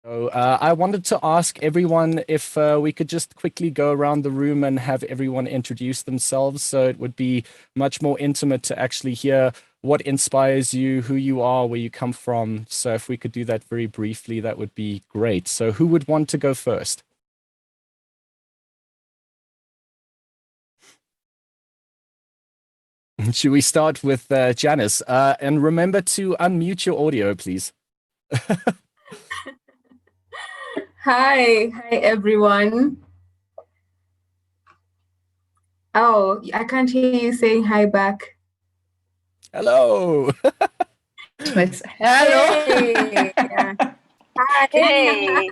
So I wanted to ask everyone if we could just quickly go around the room and have everyone introduce themselves. So it would be much more intimate to actually hear what inspires you, who you are, where you come from. So if we could do that very briefly, that would be great. So who would want to go first? Should we start with Janice? And remember to unmute your audio, please. Hi everyone. Oh, I can't hear you saying hi back. Hello. Hello. Hey. Yeah. Hi. Hey.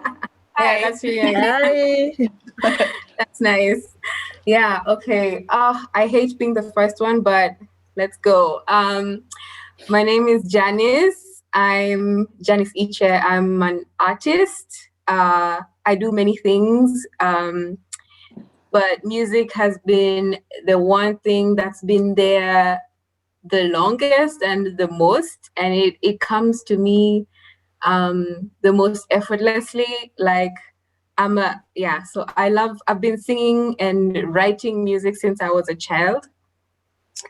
Yeah, that's really nice. Hi. That's nice. Yeah, okay. I hate being the first one, but let's go. My name is Janice. I'm Janice Iche. I'm an artist. I do many things. But music has been the one thing that's been there the longest and the most, and it comes to me the most effortlessly. Like so I've been singing and writing music since I was a child.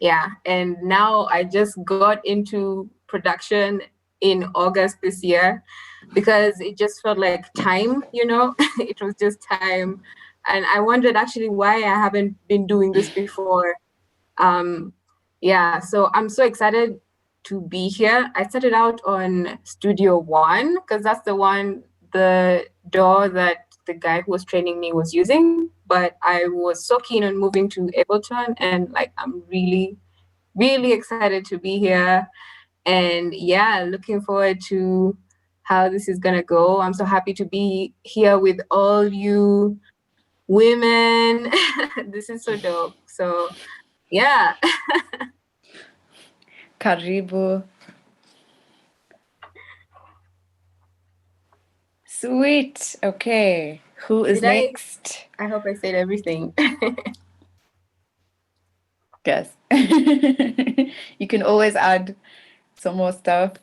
Yeah, and now I just got into production in August this year because it just felt like time, it was just time. And I wondered actually why I haven't been doing this before. Um, yeah, so I'm so excited to be here. I started out on Studio One because that's the DAW that the guy who was training me was using. But I was so keen on moving to Ableton, and like I'm really, really excited to be here. And yeah, looking forward to how this is gonna go. I'm so happy to be here with all you women. This is so dope. So yeah. Karibu. Sweet. Okay. Who is next? I hope I said everything. Yes. You can always add some more stuff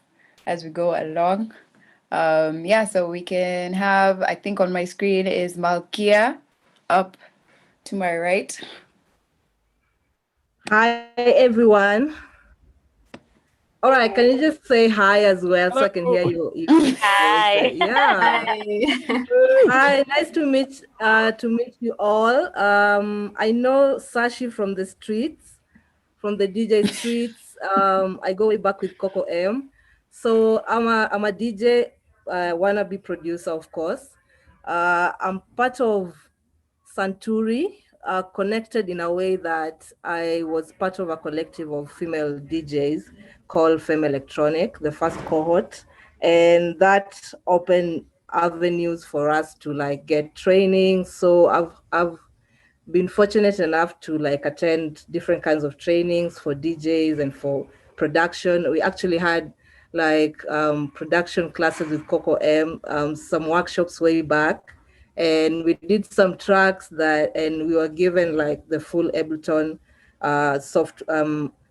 as we go along. Yeah, so we can have, I think on my screen is Malkia up to my right. Hi, everyone. All right, can you just say hi as well so I can hear you? Hi. Yeah. Hi, nice to meet you all. I know Sashi from the streets, from the DJ streets. I go way back with Coco M. So I'm a DJ, wannabe producer, of course. I'm part of Santuri, connected in a way that I was part of a collective of female DJs called Femme Electronic, the first cohort. And that opened avenues for us to like get training. So I've been fortunate enough to like attend different kinds of trainings for DJs and for production. We actually had like production classes with Coco M, some workshops way back, and we did some tracks and we were given like the full Ableton soft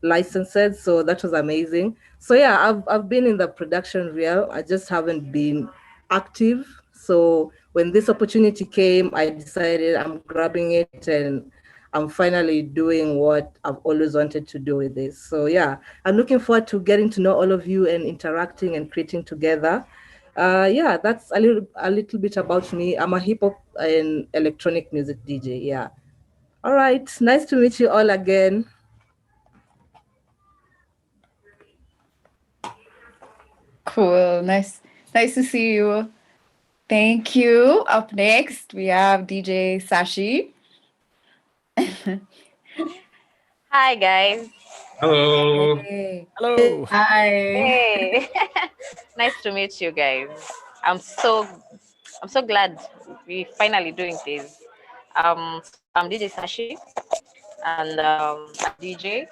licenses. So that was amazing. So yeah, I've been in the production realm. I just haven't been active. So when this opportunity came, I decided I'm grabbing it and I'm finally doing what I've always wanted to do with this. So yeah, I'm looking forward to getting to know all of you and interacting and creating together. Yeah, that's a little bit about me. I'm a hip hop and electronic music DJ. Yeah. All right. Nice to meet you all again. Cool. Nice to see you. Thank you. Up next, we have DJ Sashi. Hi, guys. Hello. Hey. Hello. Hi. Hey. Nice to meet you guys. I'm so glad we finally doing this. So I'm DJ Sashi, and a DJ.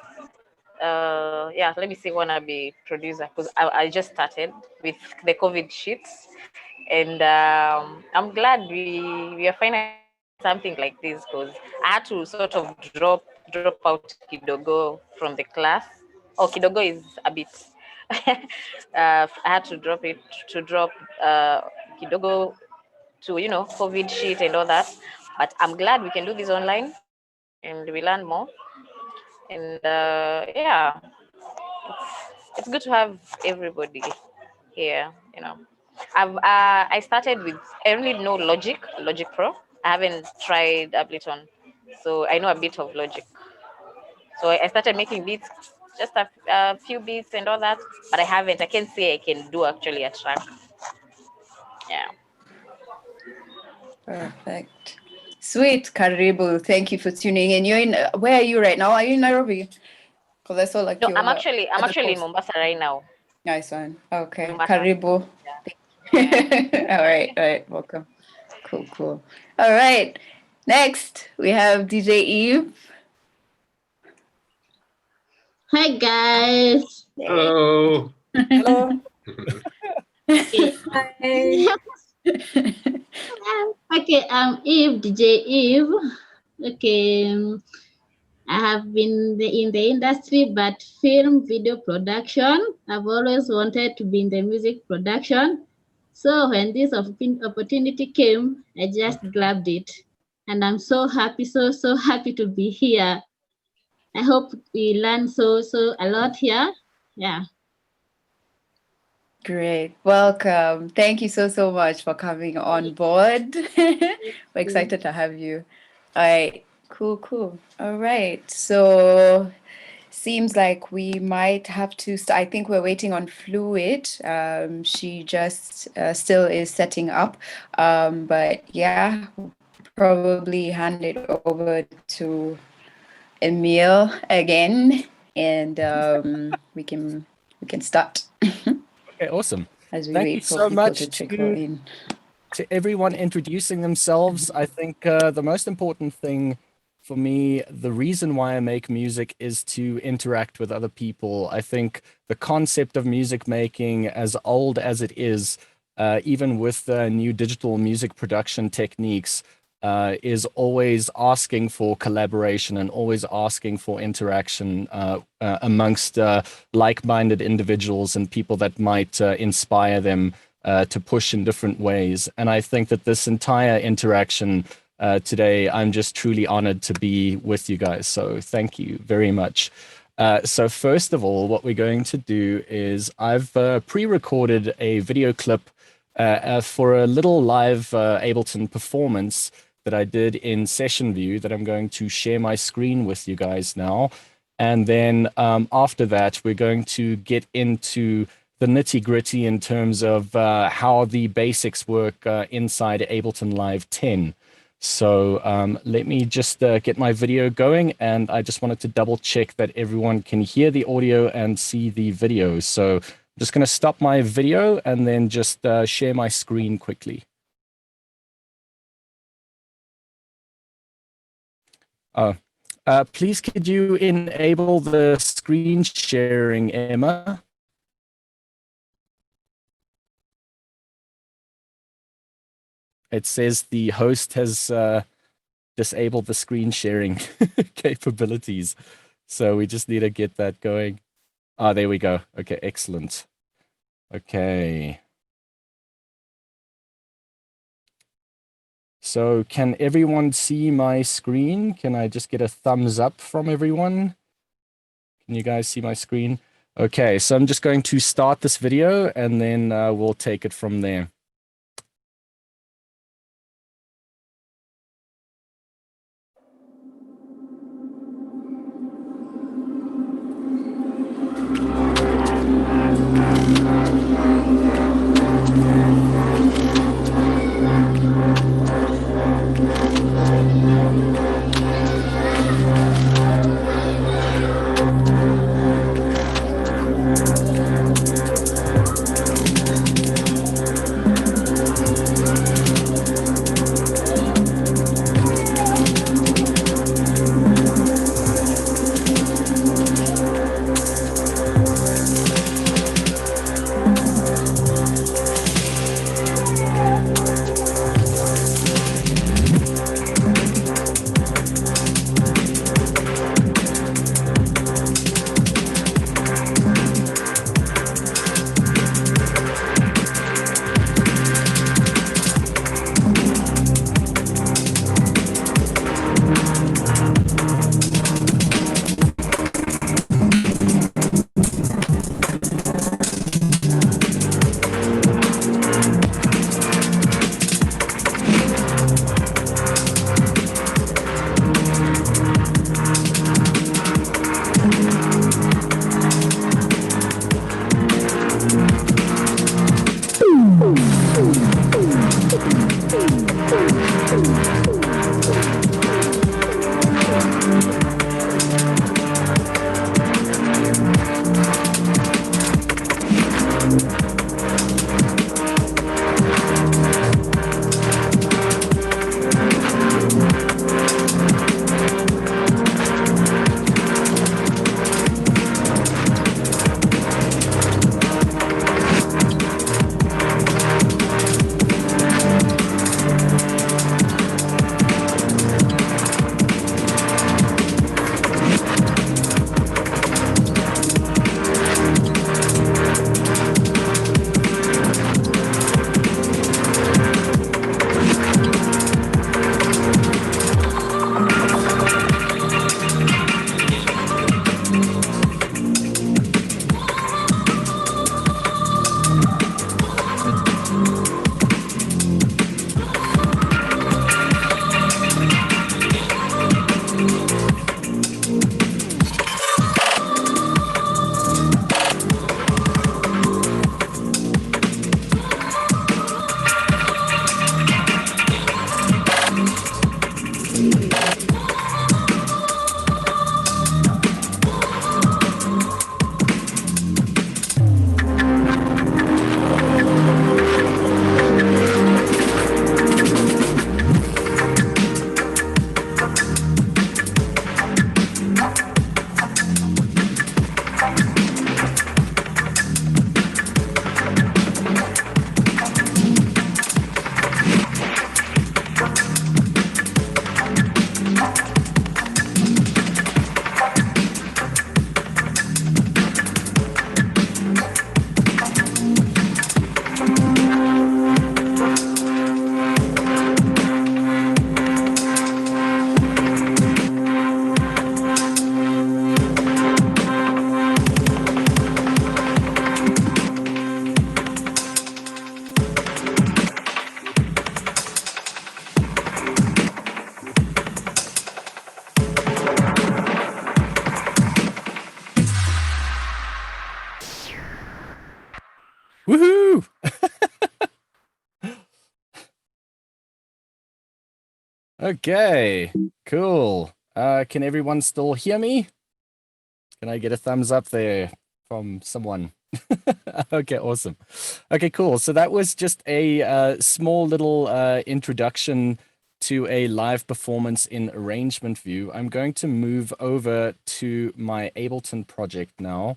Yeah, let me say wanna be producer because I just started with the COVID shits, and I'm glad we are finally something like this because I had to sort of drop out kidogo from the class. Oh, kidogo is a bit. I had to drop kidogo to, you know, COVID shit and all that. But I'm glad we can do this online and we learn more. And yeah, it's good to have everybody here, you know. I started with, I only know Logic Pro. I haven't tried Ableton, so I know a bit of Logic. So I started making beats, just a few beats and all that, but I can't say I can do actually a track. Yeah. Perfect. Sweet, Karibu. Thank you for tuning in. You're in, where are you right now? Are you in Nairobi? Because I saw like No, you I'm on actually in Mombasa right now. Nice one. Okay. Mombasa. Karibu. Yeah. All right. Welcome. Cool. All right. Next, we have DJ Eve. Hi guys. Hello. Hello. Okay. Hi. Okay, I'm Eve, DJ Eve. Okay, I have been in the industry, but film video production. I've always wanted to be in the music production. So when this opportunity came, I just grabbed it. And I'm so happy, so happy to be here. I hope we learn so a lot here. Yeah. Great. Welcome. Thank you so much for coming on board. We're excited to have you. All right. Cool. All right. So seems like we might have to I think we're waiting on Fluid. She just still is setting up. But yeah, probably hand it over to Emile again, and we can start. Okay, awesome. As we Thank wait you for so people much to trickle in. to everyone introducing themselves. I think the most important thing for me, the reason why I make music is to interact with other people. I think the concept of music making, as old as it is, even with new digital music production techniques, is always asking for collaboration and always asking for interaction amongst like-minded individuals and people that might inspire them to push in different ways. And I think that this entire interaction today, I'm just truly honored to be with you guys. So thank you very much. So first of all, what we're going to do is I've pre-recorded a video clip for a little live Ableton performance that I did in Session View that I'm going to share my screen with you guys now. And then after that, we're going to get into the nitty-gritty in terms of how the basics work inside Ableton Live 10. So let me just get my video going, and I just wanted to double check that everyone can hear the audio and see the video. So I'm just going to stop my video and then just share my screen quickly. Please could you enable the screen sharing, Emma? It says the host has disabled the screen sharing capabilities. So we just need to get that going. Ah, there we go. Okay, excellent. Okay. So can everyone see my screen? Can I just get a thumbs up from everyone? Can you guys see my screen? Okay, so I'm just going to start this video and then we'll take it from there. Okay, cool. Can everyone still hear me? Can I get a thumbs up there from someone? Okay, awesome. Okay, cool. So that was just a small little introduction to a live performance in arrangement view. I'm going to move over to my Ableton project now.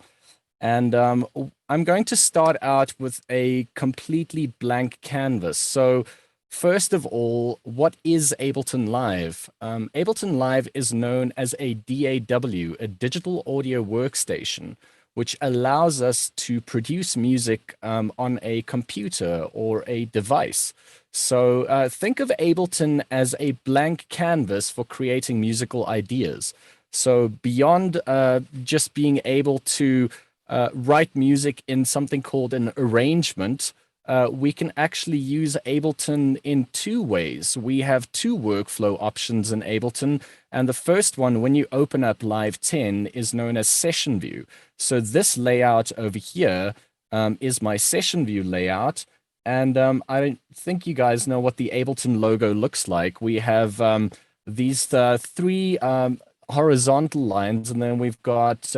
And I'm going to start out with a completely blank canvas. So first of all, what is Ableton Live? Ableton Live is known as a DAW, a digital audio workstation, which allows us to produce music on a computer or a device. So think of Ableton as a blank canvas for creating musical ideas. So beyond just being able to write music in something called an arrangement, we can actually use Ableton in two ways. We have two workflow options in Ableton, and the first one, when you open up Live 10, is known as Session View. So this layout over here is my Session View layout, and I think you guys know what the Ableton logo looks like. We have these three horizontal lines, and then we've got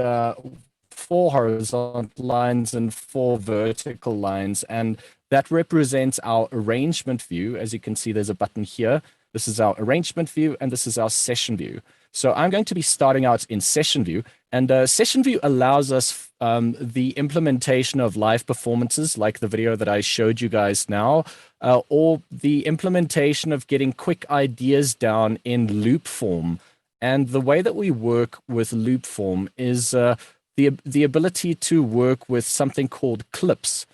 4 horizontal lines and 4 vertical lines, and that represents our arrangement view. As you can see, there's a button here. This is our arrangement view, and this is our session view. So I'm going to be starting out in session view, and session view allows us the implementation of live performances like the video that I showed you guys now, or the implementation of getting quick ideas down in loop form. And the way that we work with loop form is the ability to work with something called clips.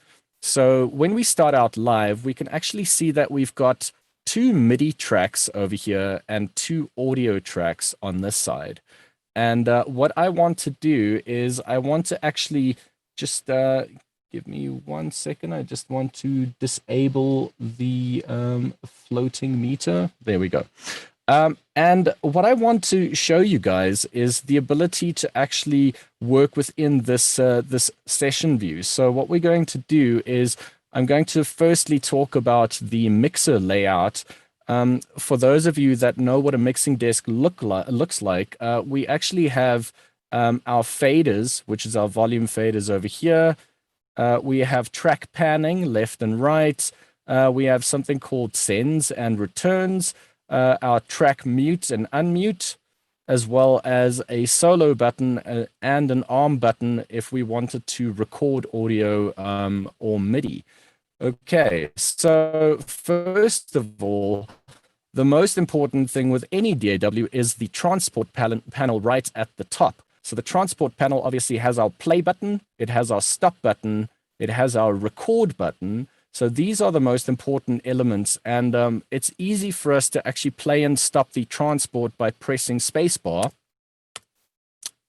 So when we start out live, we can actually see that we've got 2 MIDI tracks over here and 2 audio tracks on this side. And what I want to do is I want to actually just give me 1 second. I just want to disable the floating meter. There we go. And what I want to show you guys is the ability to actually work within this this session view. So what we're going to do is I'm going to firstly talk about the mixer layout. For those of you that know what a mixing desk looks like, we actually have our faders, which is our volume faders over here. We have track panning left and right. We have something called sends and returns. Our track mute and unmute, as well as a solo button and an arm button if we wanted to record audio or MIDI. Okay, so first of all, the most important thing with any DAW is the transport panel right at the top. So the transport panel obviously has our play button, it has our stop button, it has our record button. So these are the most important elements, and it's easy for us to actually play and stop the transport by pressing spacebar.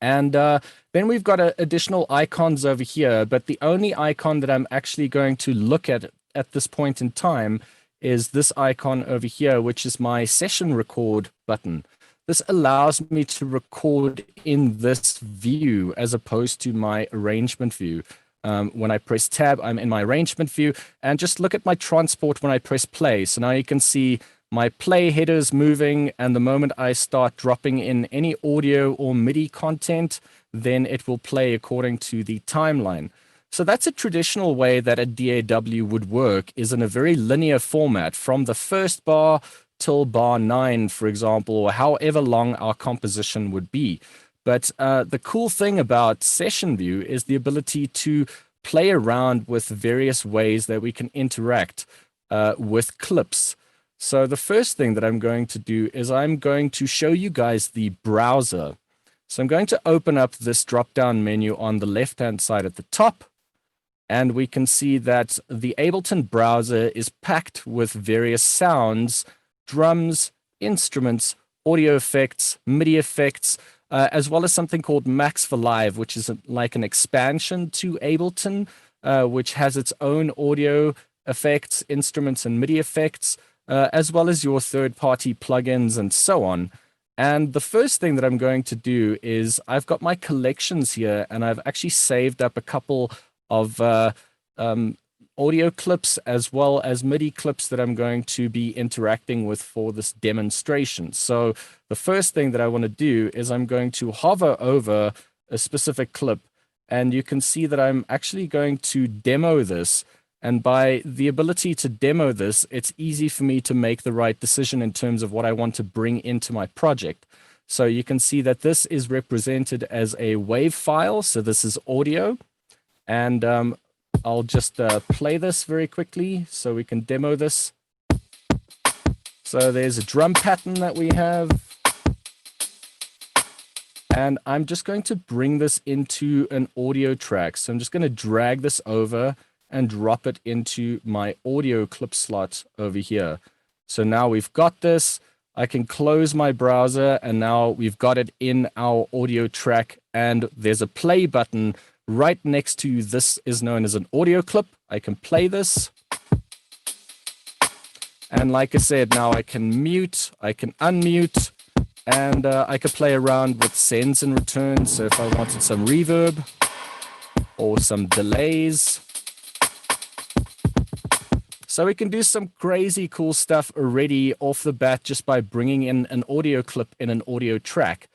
And then we've got additional icons over here, but the only icon that I'm actually going to look at this point in time is this icon over here, which is my session record button. This allows me to record in this view as opposed to my arrangement view. When I press tab, I'm in my arrangement view, and just look at my transport when I press play. So now you can see my play headers moving, and the moment I start dropping in any audio or MIDI content, then it will play according to the timeline. So that's a traditional way that a DAW would work, is in a very linear format from the first bar till bar 9, for example, or however long our composition would be. But the cool thing about Session View is the ability to play around with various ways that we can interact with clips. So the first thing that I'm going to do is I'm going to show you guys the browser. So I'm going to open up this drop-down menu on the left-hand side at the top, and we can see that the Ableton browser is packed with various sounds, drums, instruments, audio effects, MIDI effects, as well as something called Max for Live, which is like an expansion to Ableton, which has its own audio effects, instruments, and MIDI effects, as well as your third-party plugins and so on. And the first thing that I'm going to do is I've got my collections here, and I've actually saved up a couple of audio clips as well as MIDI clips that I'm going to be interacting with for this demonstration. So the first thing that I want to do is I'm going to hover over a specific clip, and you can see that I'm actually going to demo this. And by the ability to demo this, it's easy for me to make the right decision in terms of what I want to bring into my project. So you can see that this is represented as a WAV file. So this is audio. And I'll just play this very quickly so we can demo this. So there's a drum pattern that we have. And I'm just going to bring this into an audio track. So I'm just going to drag this over and drop it into my audio clip slot over here. So now we've got this. I can close my browser, and now we've got it in our audio track, and there's a play button right next to this is known as an audio clip. I can play this. And like I said, now I can mute, I can unmute, and I could play around with sends and returns. So if I wanted some reverb or some delays. So we can do some crazy cool stuff already off the bat just by bringing in an audio clip in an audio track.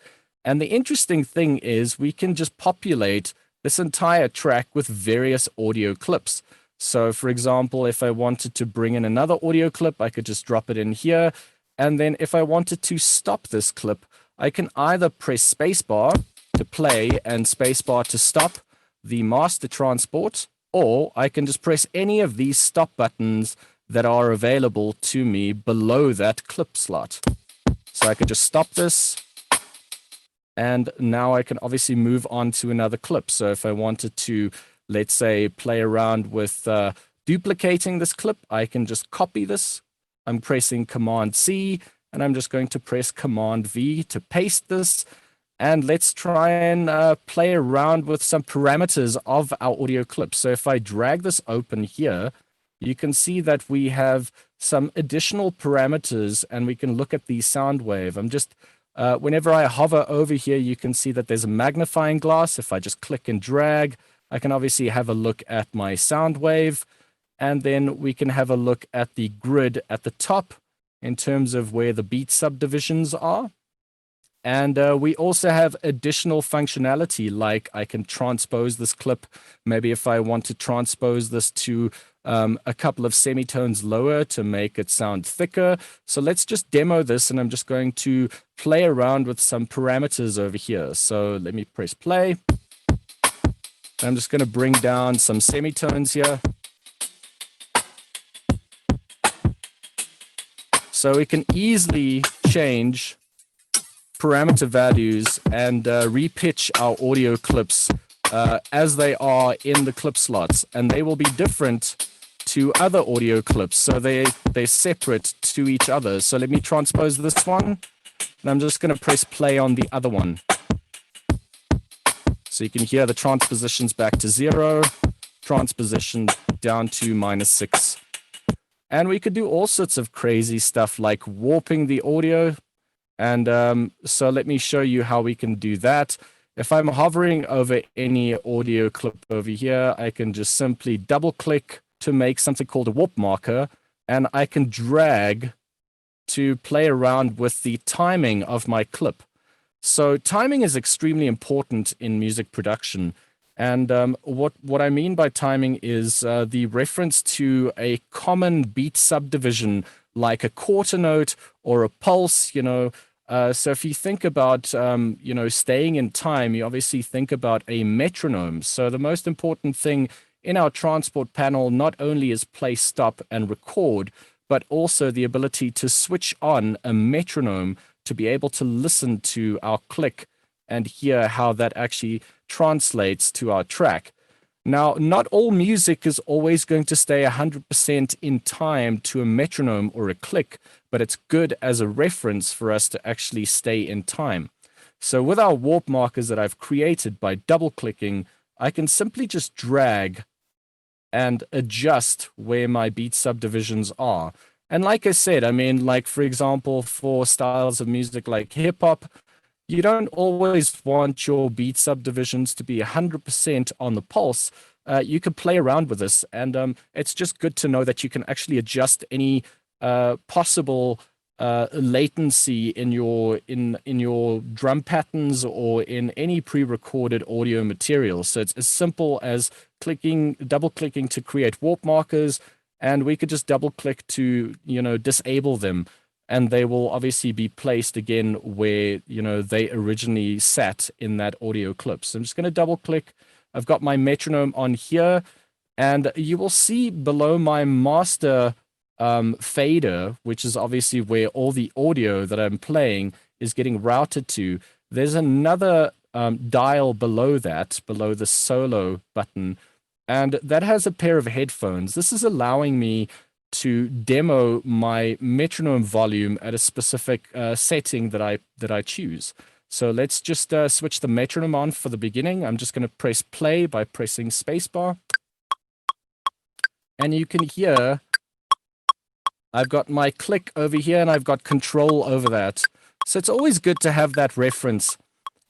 And the interesting thing is we can just populate this entire track with various audio clips. So for example, if I wanted to bring in another audio clip, I could just drop it in here. And then if I wanted to stop this clip, I can either press spacebar to play and spacebar to stop the master transport, or I can just press any of these stop buttons that are available to me below that clip slot. So I could just stop this, and now I can obviously move on to another clip. So if I wanted to, let's say, play around with duplicating this clip, I can just copy this. I'm pressing Command C, and I'm just going to press Command V to paste this. And let's try and play around with some parameters of our audio clips. So if I drag this open here, you can see that we have some additional parameters, and we can look at the sound wave. I'm just, whenever I hover over here, you can see that there's a magnifying glass. If I just click and drag, I can obviously have a look at my sound wave, and then we can have a look at the grid at the top in terms of where the beat subdivisions are. And we also have additional functionality, like I can transpose this clip. Maybe if I want to transpose this to a couple of semitones lower to make it sound thicker. So let's just demo this, and I'm just going to play around with some parameters over here. So let me press play. I'm just going to bring down some semitones here. So we can easily change parameter values and repitch our audio clips as they are in the clip slots, and they will be different to other audio clips, so they're separate to each other. So let me transpose this one, and I'm just going to press play on the other one. So you can hear the transpositions back to 0, transposition down to -6. And we could do all sorts of crazy stuff like warping the audio. And so let me show you how we can do that. If I'm hovering over any audio clip over here, I can just simply double click to make something called a warp marker, and I can drag to play around with the timing of my clip. So timing is extremely important in music production. And what I mean by timing is the reference to a common beat subdivision, like a quarter note or a pulse, you know. So if you think about, you know, staying in time, you obviously think about a metronome. So the most important thing in our transport panel not only is play, stop, and record, but also the ability to switch on a metronome to be able to listen to our click and hear how that actually translates to our track. Now, not all music is always going to stay 100% in time to a metronome or a click, but it's good as a reference for us to actually stay in time. So with our warp markers that I've created by double clicking, I can simply just drag and adjust where my beat subdivisions are. And like I said, I mean, like, for example, for styles of music like hip hop, you don't always want your beat subdivisions to be 100% on the pulse. you could play around with this. And it's just good to know that you can actually adjust any possible latency in your drum patterns or in any pre-recorded audio material. So it's as simple as double clicking to create warp markers, and we could just double click to disable them, and they will obviously be placed again where they originally sat in that audio clip. So I'm just going to double click. I've got my metronome on here, and you will see below my master fader, which is obviously where all the audio that I'm playing is getting routed to. There's another dial below that, below the solo button, and that has a pair of headphones. This is allowing me to demo my metronome volume at a specific setting that I choose. So let's just switch the metronome on for the beginning. I'm just going to press play by pressing spacebar, and you can hear I've got my click over here, and I've got control over that. So it's always good to have that reference.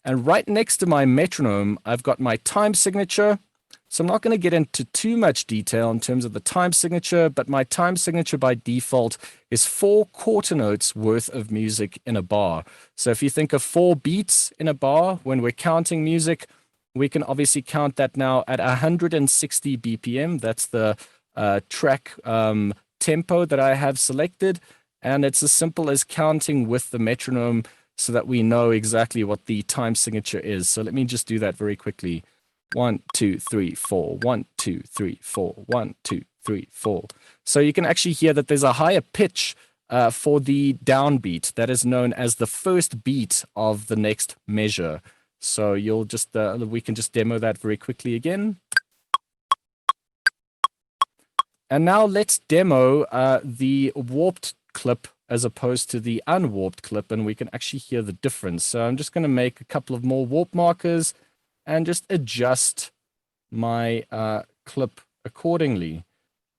And right next to my metronome, I've got my time signature. So I'm not going to get into too much detail in terms of the time signature, but my time signature by default is 4 quarter notes worth of music in a bar. So if you think of 4 beats in a bar, when we're counting music, we can obviously count that now at 160 BPM. That's the track tempo that I have selected, and it's as simple as counting with the metronome so that we know exactly what the time signature is. So let me just do that very quickly. 1 2 3 4 1 2 3 4 1 2 3 4. So you can actually hear that there's a higher pitch for the downbeat that is known as the first beat of the next measure. So you'll just we can just demo that very quickly again. And now let's demo the warped clip as opposed to the unwarped clip, and we can actually hear the difference. So I'm just going to make a couple of more warp markers and just adjust my clip accordingly.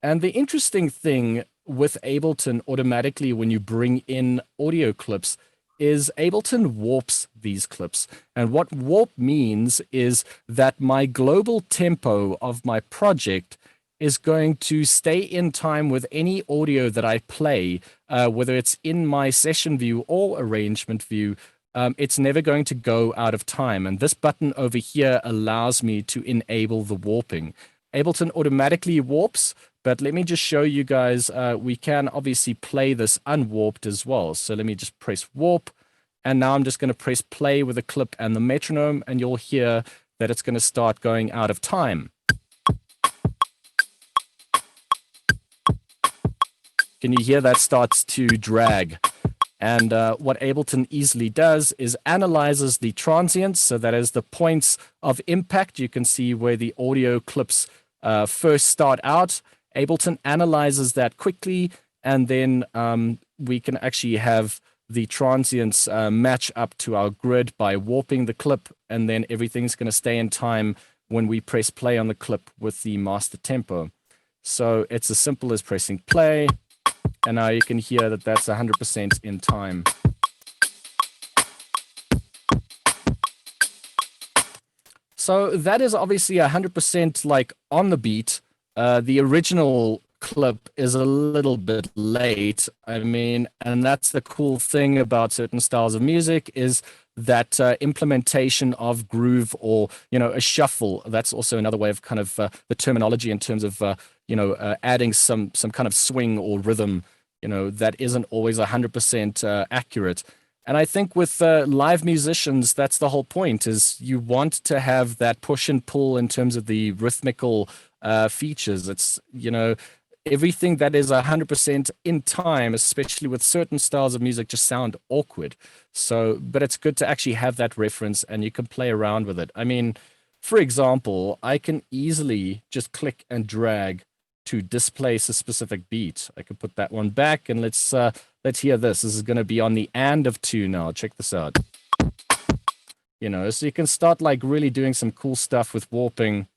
And the interesting thing with Ableton automatically when you bring in audio clips is Ableton warps these clips. And what warp means is that my global tempo of my project is going to stay in time with any audio that I play, whether it's in my session view or arrangement view. It's never going to go out of time. And this button over here allows me to enable the warping. Ableton automatically warps, but let me just show you guys, we can obviously play this unwarped as well. So let me just press warp, and now I'm just going to press play with the clip and the metronome, and you'll hear that it's going to start going out of time. Can you hear that starts to drag? And what Ableton easily does is analyzes the transients. So that is the points of impact. You can see where the audio clips first start out. Ableton analyzes that quickly, and then we can actually have the transients match up to our grid by warping the clip, and then everything's going to stay in time when we press play on the clip with the master tempo. So it's as simple as pressing play. And now you can hear that that's 100% in time. So that is obviously 100% like on the beat. The original clip is a little bit late. I mean, and that's the cool thing about certain styles of music is that implementation of groove or, a shuffle. That's also another way of kind of the terminology in terms of, adding some kind of swing or rhythm, that isn't always 100% accurate. And I think with live musicians, that's the whole point, is you want to have that push and pull in terms of the rhythmical features. It's, everything that is 100% in time, especially with certain styles of music, just sound awkward. So, but it's good to actually have that reference and you can play around with it. I mean, for example, I can easily just click and drag to displace a specific beat. I could put that one back, and let's hear this. This is going to be on the and of 2 now. Check this out. So you can start like really doing some cool stuff with warping.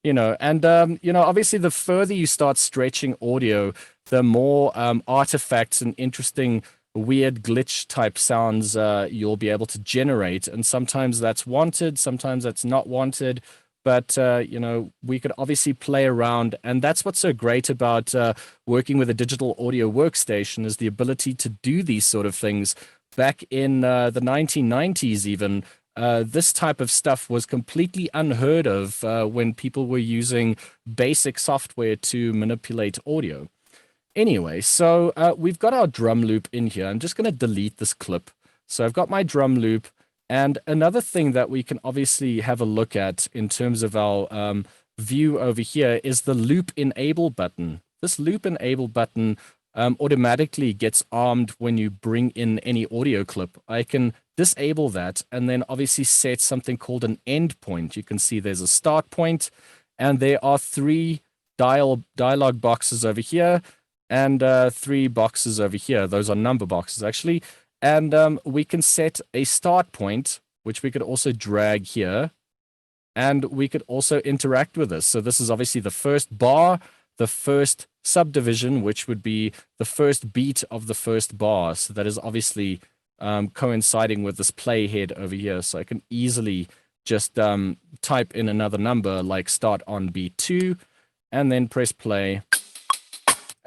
Obviously the further you start stretching audio, the more artifacts and interesting weird glitch type sounds you'll be able to generate. And sometimes that's wanted, sometimes that's not wanted. But, you know, we could obviously play around. And that's what's so great about working with a digital audio workstation, is the ability to do these sort of things. Back in the 1990s even, this type of stuff was completely unheard of when people were using basic software to manipulate audio. Anyway, so we've got our drum loop in here. I'm just going to delete this clip. So I've got my drum loop. And another thing that we can obviously have a look at in terms of our view over here is the loop enable button. This loop enable button automatically gets armed when you bring in any audio clip. I can disable that and then obviously set something called an end point. You can see there's a start point, and there are 3 dialog boxes over here and 3 boxes over here. Those are number boxes actually. And we can set a start point, which we could also drag here, and we could also interact with this. So this is obviously the first bar, the first subdivision, which would be the first beat of the first bar. So that is obviously coinciding with this playhead over here. So I can easily just type in another number like start on beat 2 and then press play.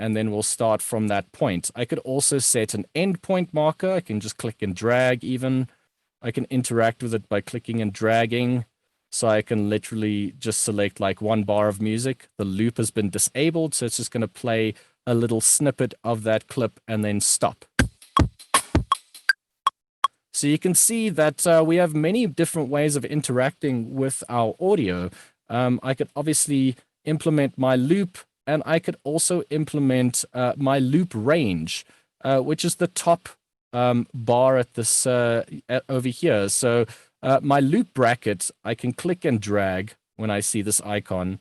And then we'll start from that point. I could also set an endpoint marker. I can just click and drag even. I can interact with it by clicking and dragging. So I can literally just select like 1 bar of music. The loop has been disabled, so it's just going to play a little snippet of that clip and then stop. So you can see that we have many different ways of interacting with our audio. I could obviously implement my loop, and I could also implement my loop range, which is the top bar at this over here. So my loop bracket, I can click and drag when I see this icon.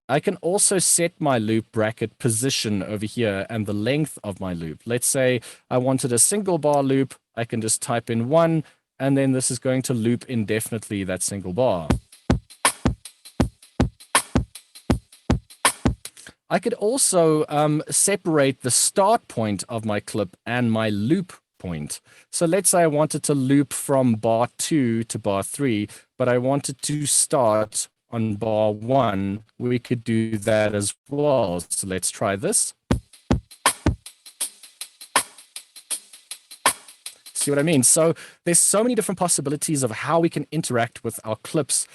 I can also set my loop bracket position over here and the length of my loop. Let's say I wanted a single bar loop. I can just type in 1, and then this is going to loop indefinitely that single bar. I could also separate the start point of my clip and my loop point. So let's say I wanted to loop from bar 2 to bar 3, but I wanted to start on bar 1. We could do that as well. So let's try this. See what I mean? So there's so many different possibilities of how we can interact with our clips.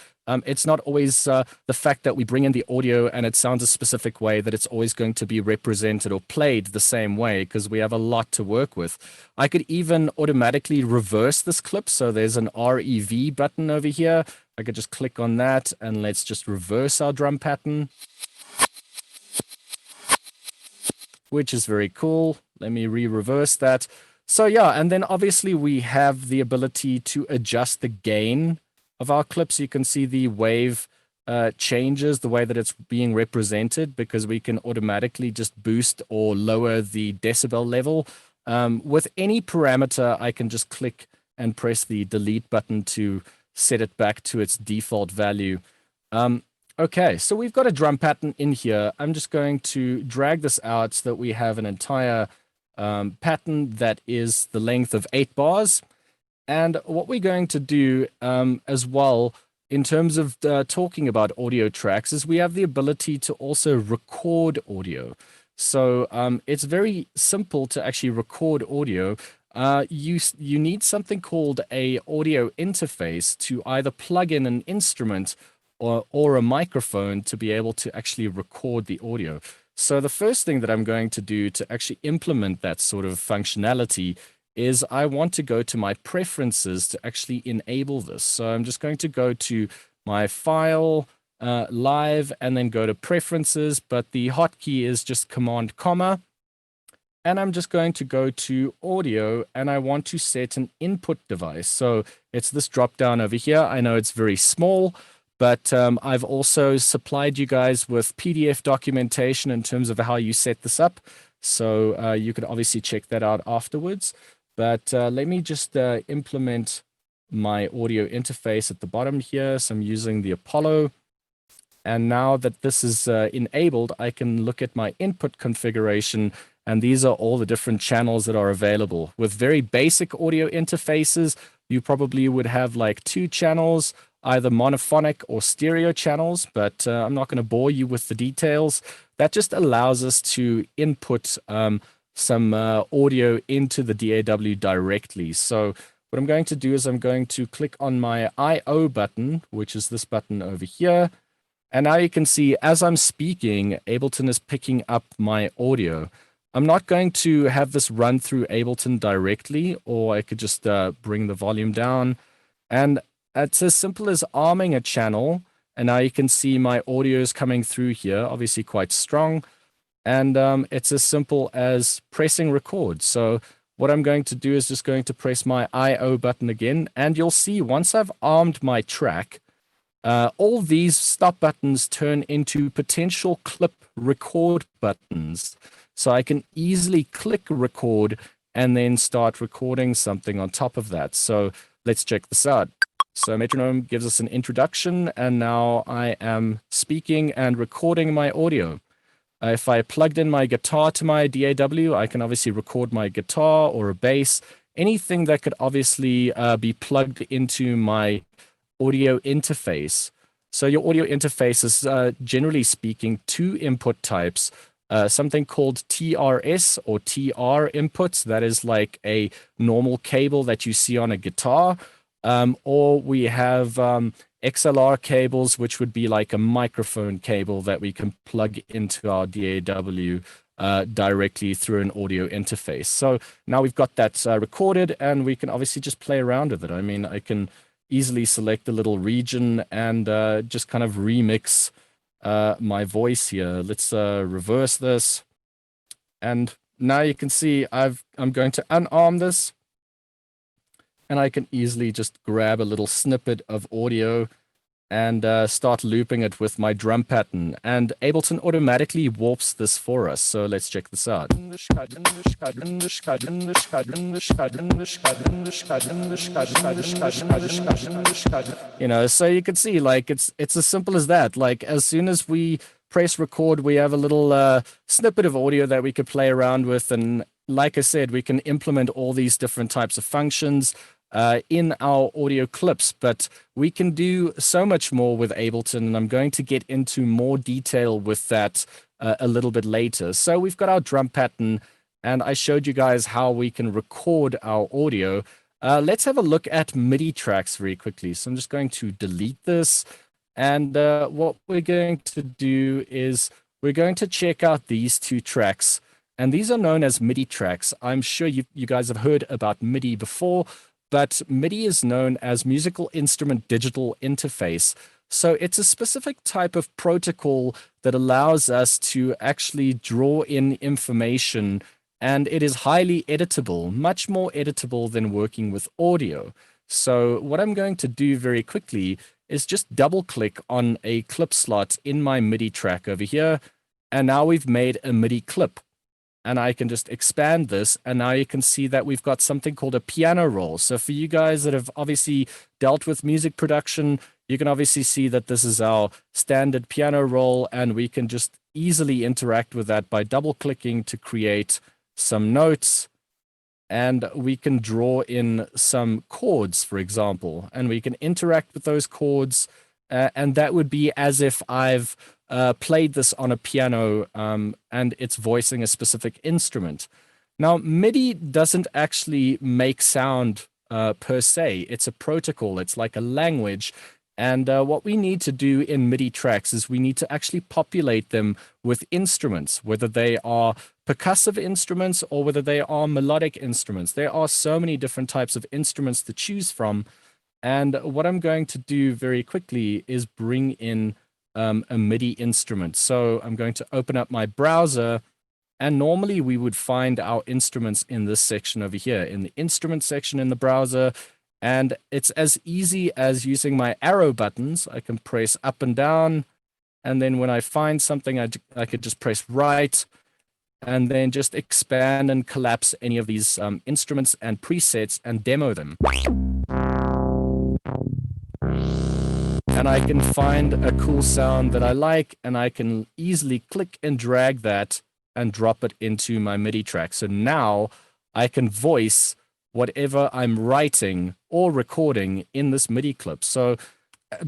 It's not always the fact that we bring in the audio and it sounds a specific way that it's always going to be represented or played the same way, because we have a lot to work with. I could even automatically reverse this clip. So there's an REV button over here. I could just click on that and let's just reverse our drum pattern, which is very cool. Let me re-reverse that. So yeah, and then obviously we have the ability to adjust the gain of our clips. You can see the wave changes the way that it's being represented, because we can automatically just boost or lower the decibel level. With any parameter, I can just click and press the delete button to set it back to its default value. Okay, so we've got a drum pattern in here. I'm just going to drag this out so that we have an entire pattern that is the length of 8 bars. And what we're going to do as well, in terms of talking about audio tracks, is we have the ability to also record audio. So it's very simple to actually record audio. You need something called a audio interface to either plug in an instrument or a microphone to be able to actually record the audio. So the first thing that I'm going to do to actually implement that sort of functionality is I want to go to my preferences to actually enable this. So I'm just going to go to my file, live, and then go to preferences, but the hotkey is just Command, comma. And I'm just going to go to audio, and I want to set an input device. So it's this drop down over here. I know it's very small, but I've also supplied you guys with PDF documentation in terms of how you set this up. So you can obviously check that out afterwards. But let me just implement my audio interface at the bottom here. So I'm using the Apollo. And now that this is enabled, I can look at my input configuration, And these are all the different channels that are available. With very basic audio interfaces, you probably would have like 2 channels, either monophonic or stereo channels, but I'm not going to bore you with the details. That just allows us to input some audio into the DAW directly. So what I'm going to do is I'm going to click on my I/O button, which is this button over here. And now you can see as I'm speaking, Ableton is picking up my audio. I'm not going to have this run through Ableton directly, or I could just bring the volume down. And it's as simple as arming a channel. And now you can see my audio is coming through here, obviously quite strong. And it's as simple as pressing record. So what I'm going to do is just going to press my I/O button again. And you'll see once I've armed my track, all these stop buttons turn into potential clip record buttons. So I can easily click record and then start recording something on top of that. So let's check this out. So metronome gives us an introduction, and now I am speaking and recording my audio. If I plugged in my guitar to my DAW, I can obviously record my guitar or a bass, anything that could obviously be plugged into my audio interface. So your audio interface is generally speaking 2 input types, something called TRS or TR inputs. That is like a normal cable that you see on a guitar. Or we have XLR cables, which would be like a microphone cable that we can plug into our DAW directly through an audio interface. So now we've got that recorded, and we can obviously just play around with it. I mean, I can easily select a little region and just kind of remix my voice here. Let's reverse this. And now you can see I'm going to unarm this. And I can easily just grab a little snippet of audio and start looping it with my drum pattern. And Ableton automatically warps this for us. So let's check this out. You know, so you can see, like, it's as simple as that. Like, as soon as we press record, we have a little snippet of audio that we could play around with. And like I said, we can implement all these different types of functions in our audio clips, but we can do so much more with Ableton, and I'm going to get into more detail with that a little bit later. So we've got our drum pattern, and I showed you guys how we can record our audio. Let's have a look at MIDI tracks very quickly. So I'm just going to delete this, and what we're going to do is we're going to check out these 2 tracks, and these are known as MIDI tracks. I'm sure you guys have heard about MIDI before, but MIDI is known as Musical Instrument Digital Interface. So it's a specific type of protocol that allows us to actually draw in information, and it is highly editable, much more editable than working with audio. So what I'm going to do very quickly is just double click on a clip slot in my MIDI track over here, and now we've made a MIDI clip. And I can just expand this, and now you can see that we've got something called a piano roll. So for you guys that have obviously dealt with music production, you can obviously see that this is our standard piano roll, and we can just easily interact with that by double clicking to create some notes, and we can draw in some chords, for example, and we can interact with those chords, and that would be as if I've played this on a piano and it's voicing a specific instrument. Now, MIDI doesn't actually make sound per se. It's a protocol. It's like a language. And what we need to do in MIDI tracks is we need to actually populate them with instruments, whether they are percussive instruments or whether they are melodic instruments. There are so many different types of instruments to choose from. And what I'm going to do very quickly is bring in a MIDI instrument. So I'm going to open up my browser, and normally we would find our instruments in this section over here, in the instrument section in the browser. And it's as easy as using my arrow buttons. I can press up and down, and then when I find something, I could just press right, and then just expand and collapse any of these instruments and presets and demo them. And I can find a cool sound that I like, and I can easily click and drag that and drop it into my MIDI track. So now I can voice whatever I'm writing or recording in this MIDI clip. So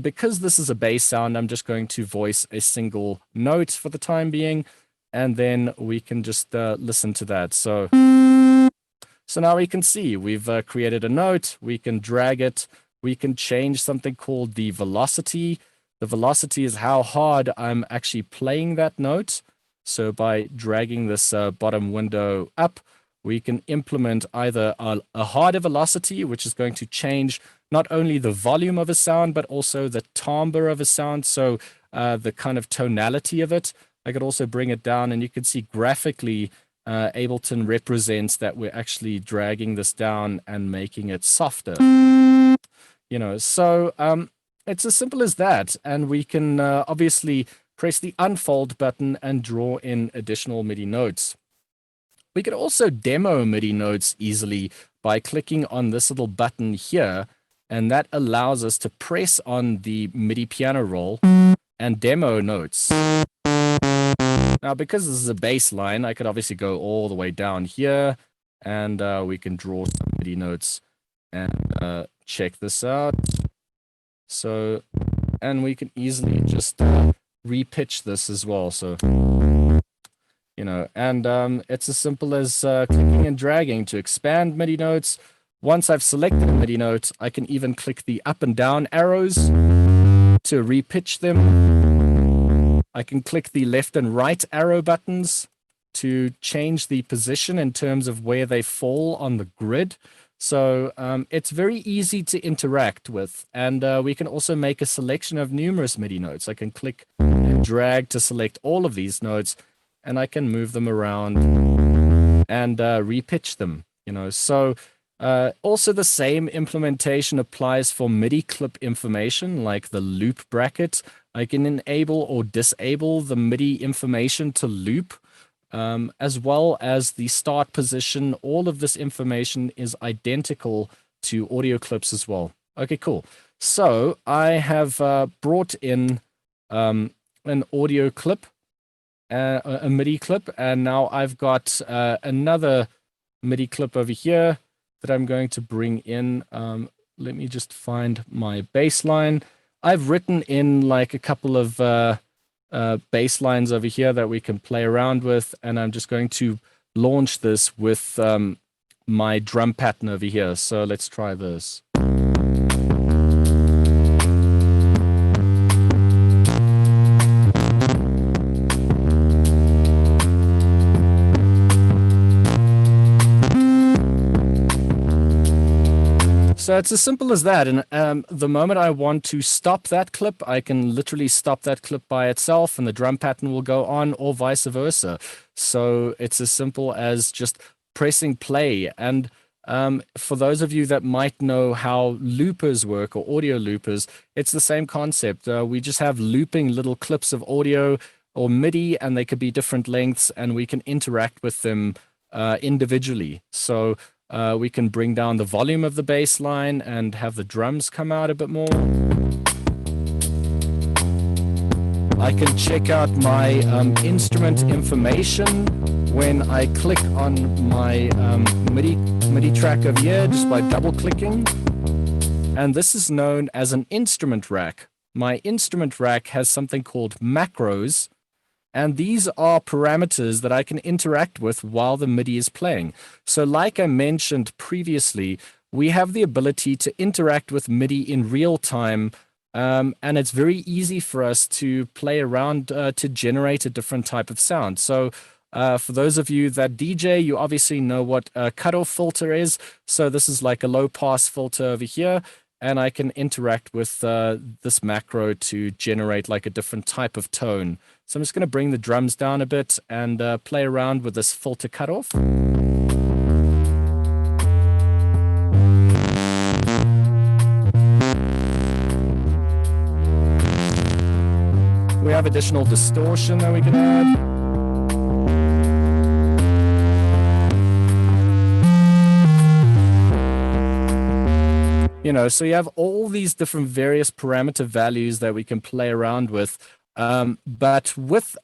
because this is a bass sound, I'm just going to voice a single note for the time being, and then we can just listen to that. So now we can see we've created a note. We can drag it. We can change something called the velocity. The velocity is how hard I'm actually playing that note. So by dragging this bottom window up, we can implement either a harder velocity, which is going to change not only the volume of a sound, but also the timbre of a sound. So the kind of tonality of it. I could also bring it down, and you can see graphically Ableton represents that we're actually dragging this down and making it softer. So it's as simple as that. And we can obviously press the unfold button and draw in additional MIDI notes. We could also demo MIDI notes easily by clicking on this little button here, and that allows us to press on the MIDI piano roll and demo notes. Now, because this is a bass line, I could obviously go all the way down here, and we can draw some MIDI notes and check this out. So, and we can easily just repitch this as well. So, and it's as simple as clicking and dragging to expand MIDI notes. Once I've selected a MIDI note, I can even click the up and down arrows to repitch them. I can click the left and right arrow buttons to change the position in terms of where they fall on the grid. So it's very easy to interact with. And we can also make a selection of numerous MIDI notes. I can click and drag to select all of these notes, and I can move them around and repitch them. So also the same implementation applies for MIDI clip information, like the loop bracket. I can enable or disable the MIDI information to loop, as well as the start position. All of this information is identical to audio clips as well. Okay, cool. So I have brought in an audio clip, a MIDI clip, and now I've got another MIDI clip over here that I'm going to bring in. Let me just find my bass line. I've written in like a couple of bass lines over here that we can play around with, and I'm just going to launch this with my drum pattern over here. So let's try this. So it's as simple as that. And the moment I want to stop that clip, I can literally stop that clip by itself and the drum pattern will go on, or vice versa. So it's as simple as just pressing play. And for those of you that might know how loopers work, or audio loopers, it's the same concept. We just have looping little clips of audio or MIDI, and they could be different lengths, and we can interact with them individually. So we can bring down the volume of the bass line and have the drums come out a bit more. I can check out my instrument information when I click on my MIDI track over here, just by double clicking. And this is known as an instrument rack. My instrument rack has something called macros, and these are parameters that I can interact with while the MIDI is playing. So like I mentioned previously, we have the ability to interact with MIDI in real time, and it's very easy for us to play around to generate a different type of sound. So for those of you that DJ, you obviously know what a cutoff filter is. So this is like a low pass filter over here. And I can interact with this macro to generate like a different type of tone. So I'm just going to bring the drums down a bit and play around with this filter cutoff. We have additional distortion that we can add. So you have all these different various parameter values that we can play around with. But with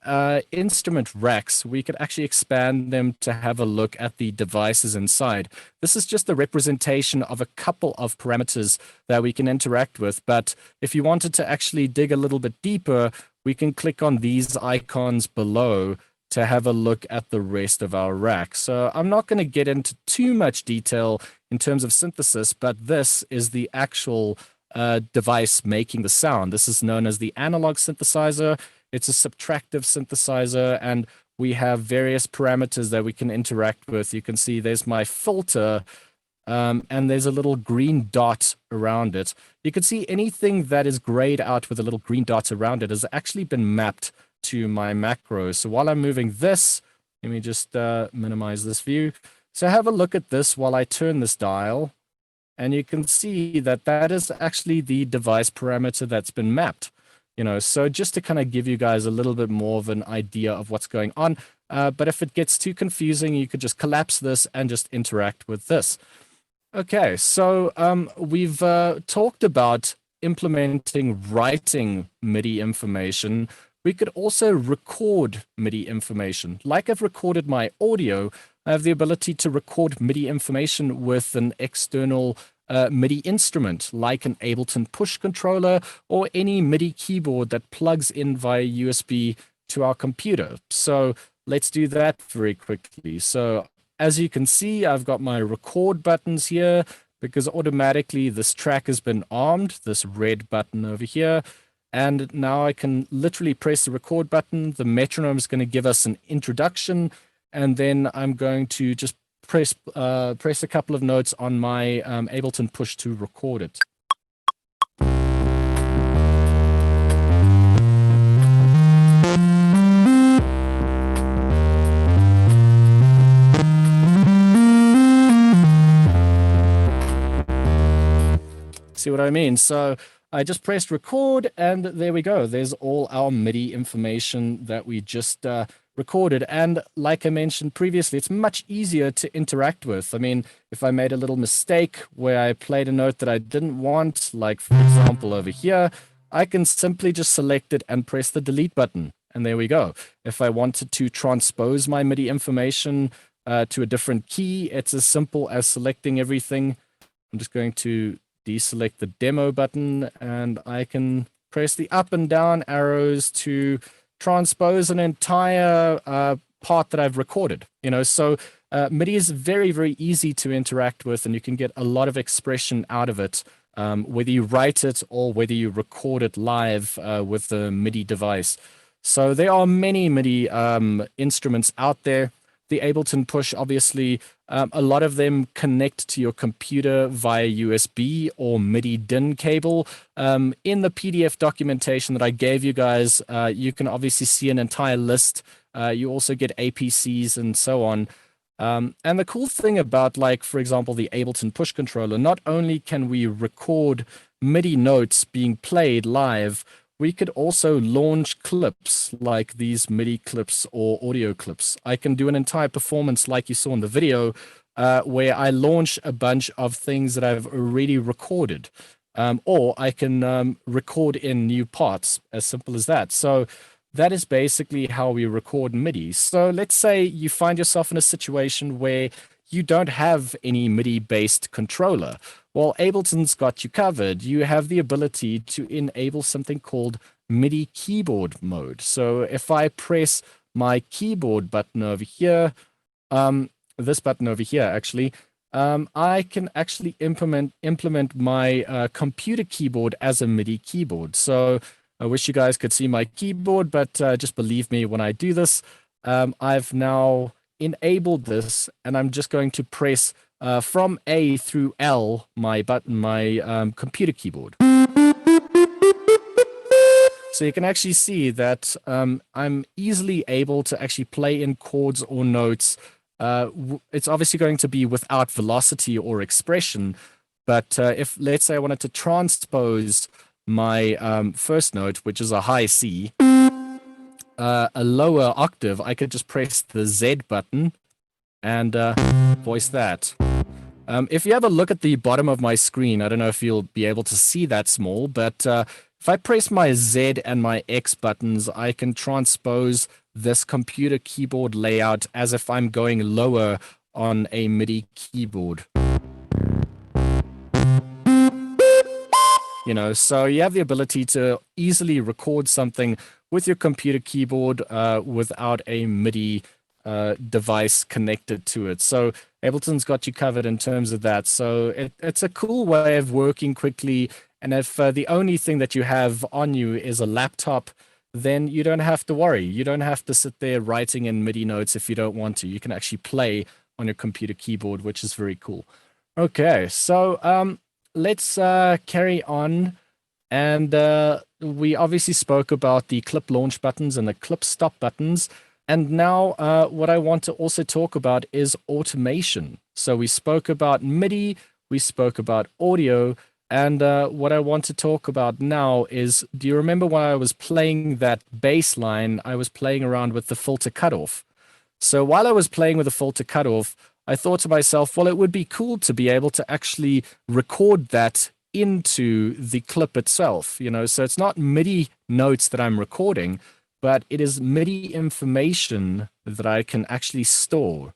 instrument racks, we could actually expand them to have a look at the devices inside. This is just a representation of a couple of parameters that we can interact with. But if you wanted to actually dig a little bit deeper, we can click on these icons below to have a look at the rest of our rack. So I'm not going to get into too much detail in terms of synthesis, but this is the actual device making the sound. This is known as the analog synthesizer. It's a subtractive synthesizer, and we have various parameters that we can interact with. You can see there's my filter, and there's a little green dot around it. You can see anything that is grayed out with a little green dot around it has actually been mapped to my macro. So while I'm moving this, let me just minimize this view. So have a look at this while I turn this dial. And you can see that that is actually the device parameter that's been mapped. So just to kind of give you guys a little bit more of an idea of what's going on. But if it gets too confusing, you could just collapse this and just interact with this. Okay, so we've talked about implementing writing MIDI information. We could also record MIDI information. Like I've recorded my audio, I have the ability to record MIDI information with an external MIDI instrument, like an Ableton push controller or any MIDI keyboard that plugs in via USB to our computer. So let's do that very quickly. So as you can see, I've got my record buttons here because automatically this track has been armed, this red button over here. And now I can literally press the record button. The metronome is going to give us an introduction. And then I'm going to just press a couple of notes on my Ableton push to record it. See what I mean? So I just pressed record and there we go. There's all our MIDI information that we just recorded. And like I mentioned previously, it's much easier to interact with. I mean, if I made a little mistake where I played a note that I didn't want, like for example over here, I can simply just select it and press the delete button. And there we go. If I wanted to transpose my MIDI information to a different key, it's as simple as selecting everything. I'm just going to deselect the demo button and I can press the up and down arrows to transpose an entire part that I've recorded. So MIDI is very, very easy to interact with and you can get a lot of expression out of it, whether you write it or whether you record it live with the MIDI device. So there are many MIDI instruments out there. The Ableton Push, obviously, a lot of them connect to your computer via USB or MIDI DIN cable. In the PDF documentation that I gave you guys, you can obviously see an entire list. You also get APCs and so on. And the cool thing about, like, for example, the Ableton Push controller, not only can we record MIDI notes being played live, we could also launch clips like these MIDI clips or audio clips. I can do an entire performance like you saw in the video where I launch a bunch of things that I've already recorded. Or I can record in new parts, as simple as that. So that is basically how we record MIDI. So let's say you find yourself in a situation where you don't have any MIDI-based controller. Well, Ableton's got you covered. You have the ability to enable something called MIDI keyboard mode. So if I press my keyboard button over here, this button over here, actually, I can actually implement my computer keyboard as a MIDI keyboard. So I wish you guys could see my keyboard, but just believe me when I do this. I've now enabled this, and I'm just going to press from A through L my computer keyboard. So you can actually see that I'm easily able to actually play in chords or notes. It's obviously going to be without velocity or expression, but if, let's say, I wanted to transpose my first note, which is a high C, a lower octave, I could just press the Z button and voice that. If you have a look at the bottom of my screen, I don't know if you'll be able to see that small, but if I press my Z and my X buttons, I can transpose this computer keyboard layout as if I'm going lower on a MIDI keyboard. You know, so you have the ability to easily record something with your computer keyboard without a MIDI device connected to it. So Ableton's got you covered in terms of that. So it's a cool way of working quickly. And if the only thing that you have on you is a laptop, then you don't have to worry. You don't have to sit there writing in MIDI notes if you don't want to. You can actually play on your computer keyboard, which is very cool. Okay, so let's carry on. And we obviously spoke about the clip launch buttons and the clip stop buttons. And now what I want to also talk about is automation. So we spoke about MIDI, we spoke about audio, and what I want to talk about now is, do you remember when I was playing that bass line, I was playing around with the filter cutoff. So while I was playing with the filter cutoff, I thought to myself, well, it would be cool to be able to actually record that into the clip itself, you know, so it's not MIDI notes that I'm recording, but it is MIDI information that I can actually store.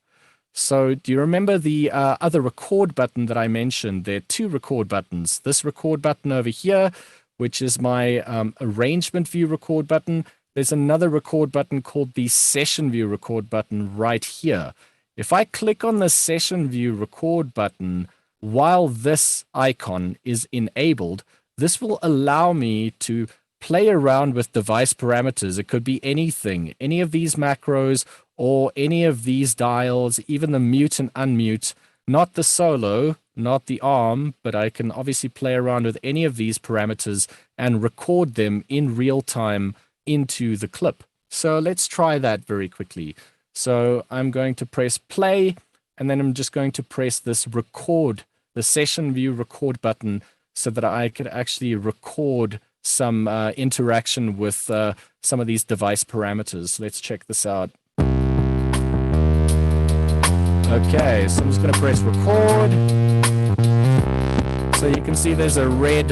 So do you remember the other record button that I mentioned? There are two record buttons. This record button over here, which is my arrangement view record button. There's another record button called the session view record button right here. If I click on the session view record button while this icon is enabled, this will allow me to play around with device parameters. It could be anything, any of these macros or any of these dials, even the mute and unmute, not the solo, not the arm, but I can obviously play around with any of these parameters and record them in real time into the clip. So let's try that very quickly. So I'm going to press play, and then I'm just going to press this record, the session view record button, so that I could actually record some interaction with some of these device parameters. Let's check this out. Okay, so I'm just going to press record. So you can see there's a red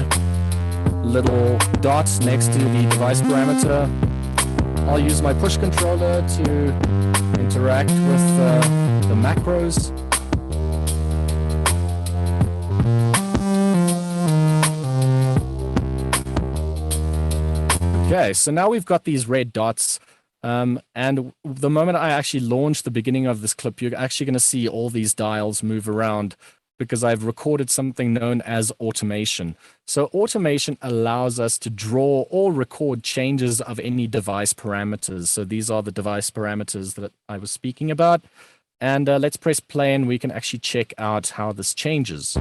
little dot next to the device parameter. I'll use my push controller to interact with the macros. Okay, so now we've got these red dots, and the moment I actually launch the beginning of this clip, you're actually going to see all these dials move around because I've recorded something known as automation. So automation allows us to draw or record changes of any device parameters. So these are the device parameters that I was speaking about. And let's press play and we can actually check out how this changes.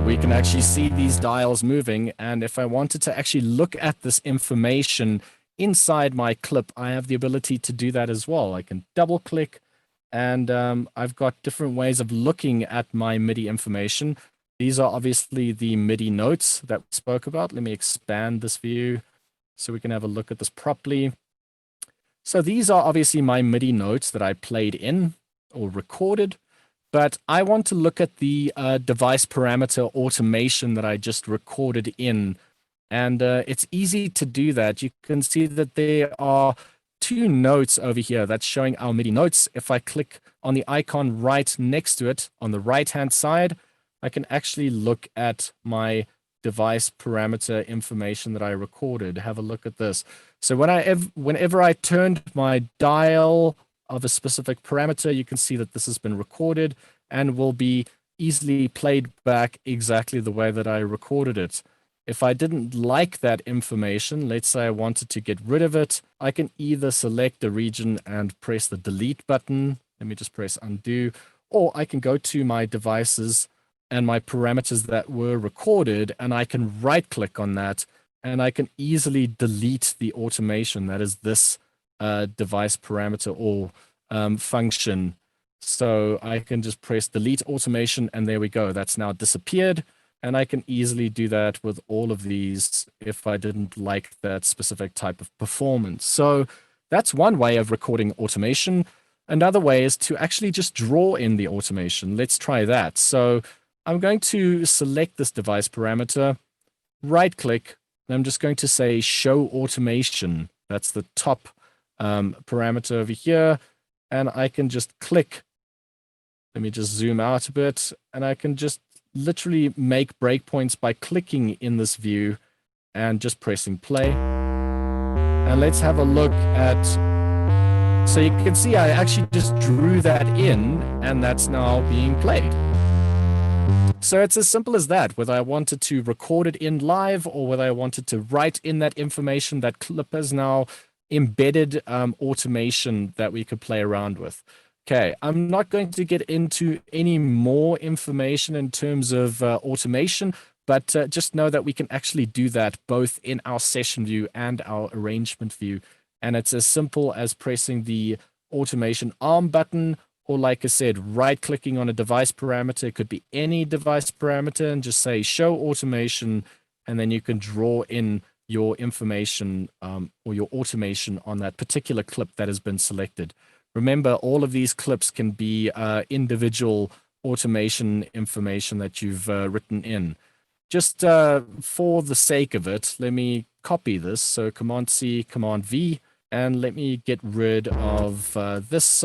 We can actually see these dials moving, and if I wanted to actually look at this information inside my clip, I have the ability to do that as well. I can double click, and I've got different ways of looking at my MIDI information. These are obviously the MIDI notes that we spoke about. Let me expand this view so we can have a look at this properly. So these are obviously my MIDI notes that I played in or recorded. But I want to look at the device parameter automation that I just recorded in. And it's easy to do that. You can see that there are two notes over here that's showing our MIDI notes. If I click on the icon right next to it on the right-hand side, I can actually look at my device parameter information that I recorded. Have a look at this. So whenever I turned my dial of a specific parameter, you can see that this has been recorded and will be easily played back exactly the way that I recorded it. If I didn't like that information, let's say I wanted to get rid of it, I can either select a region and press the delete button. Let me just press undo, or I can go to my devices and my parameters that were recorded, and I can right click on that and I can easily delete the automation that is this device parameter or function. So I can just press delete automation and there we go. That's now disappeared. And I can easily do that with all of these if I didn't like that specific type of performance. So that's one way of recording automation. Another way is to actually just draw in the automation. Let's try that. So I'm going to select this device parameter, right click, and I'm just going to say show automation. That's the top parameter over here. And I can just click. Let me just zoom out a bit, and I can just literally make breakpoints by clicking in this view and just pressing play. And let's have a look at, so you can see I actually just drew that in, and that's now being played. So it's as simple as that, whether I wanted to record it in live or whether I wanted to write in that information. That clip has now embedded automation that we could play around with. Okay, I'm not going to get into any more information in terms of automation, but just know that we can actually do that both in our session view and our arrangement view. And it's as simple as pressing the automation arm button, or like I said, right-clicking on a device parameter. It could be any device parameter, and just say show automation, and then you can draw in your information or your automation on that particular clip that has been selected. Remember, all of these clips can be individual automation information that you've written in. Just for the sake of it, let me copy this. So Command-C, Command-V, and let me get rid of this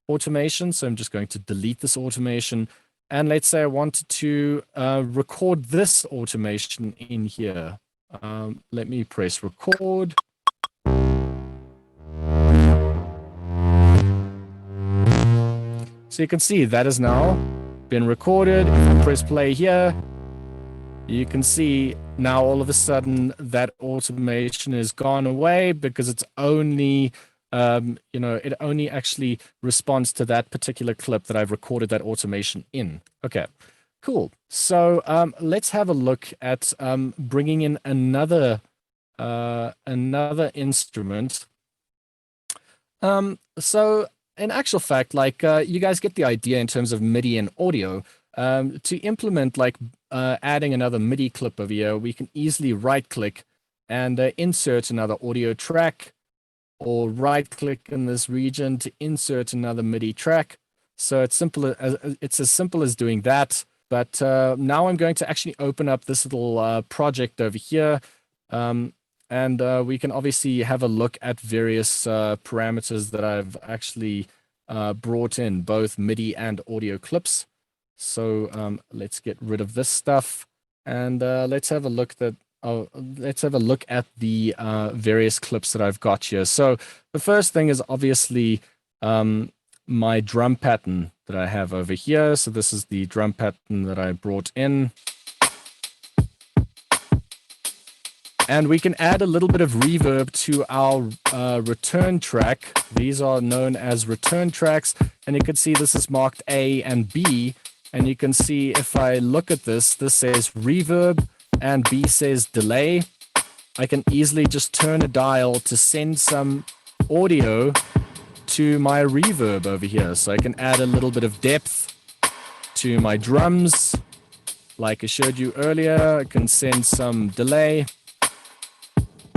automation. So I'm just going to delete this automation. And let's say I wanted to record this automation in here. Let me press record. So you can see that has now been recorded. If I press play here, you can see now all of a sudden that automation has gone away because it's only, it only actually responds to that particular clip that I've recorded that automation in. Okay, cool. So let's have a look at bringing in another instrument. So in actual fact, like you guys get the idea in terms of MIDI and audio. To implement like adding another MIDI clip over here, we can easily right-click and insert another audio track, or right-click in this region to insert another MIDI track. So it's as simple as doing that. But now I'm going to actually open up this little project over here. And we can obviously have a look at various parameters that I've actually brought in, both MIDI and audio clips. So let's get rid of this stuff, and let's have a look at the various clips that I've got here. So the first thing is obviously my drum pattern that I have over here. So this is the drum pattern that I brought in. And we can add a little bit of reverb to our return track. These are known as return tracks. And you can see this is marked A and B. And you can see if I look at this, this says reverb and B says delay. I can easily just turn a dial to send some audio to my reverb over here. So I can add a little bit of depth to my drums. Like I showed you earlier, I can send some delay.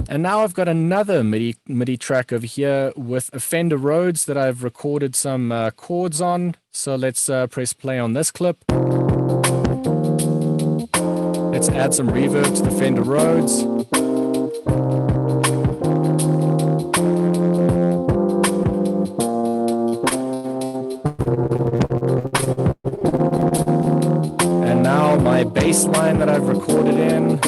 And now I've got another MIDI track over here with a Fender Rhodes that I've recorded some chords on. So let's press play on this clip. Let's add some reverb to the Fender Rhodes. And now my bass line that I've recorded in.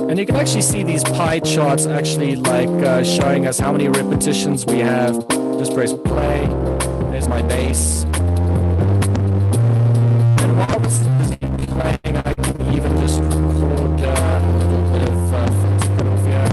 And you can actually see these pie charts actually like showing us how many repetitions we have. Just press play. There's my bass. And while this is playing, I can even just record a little bit of foot off here.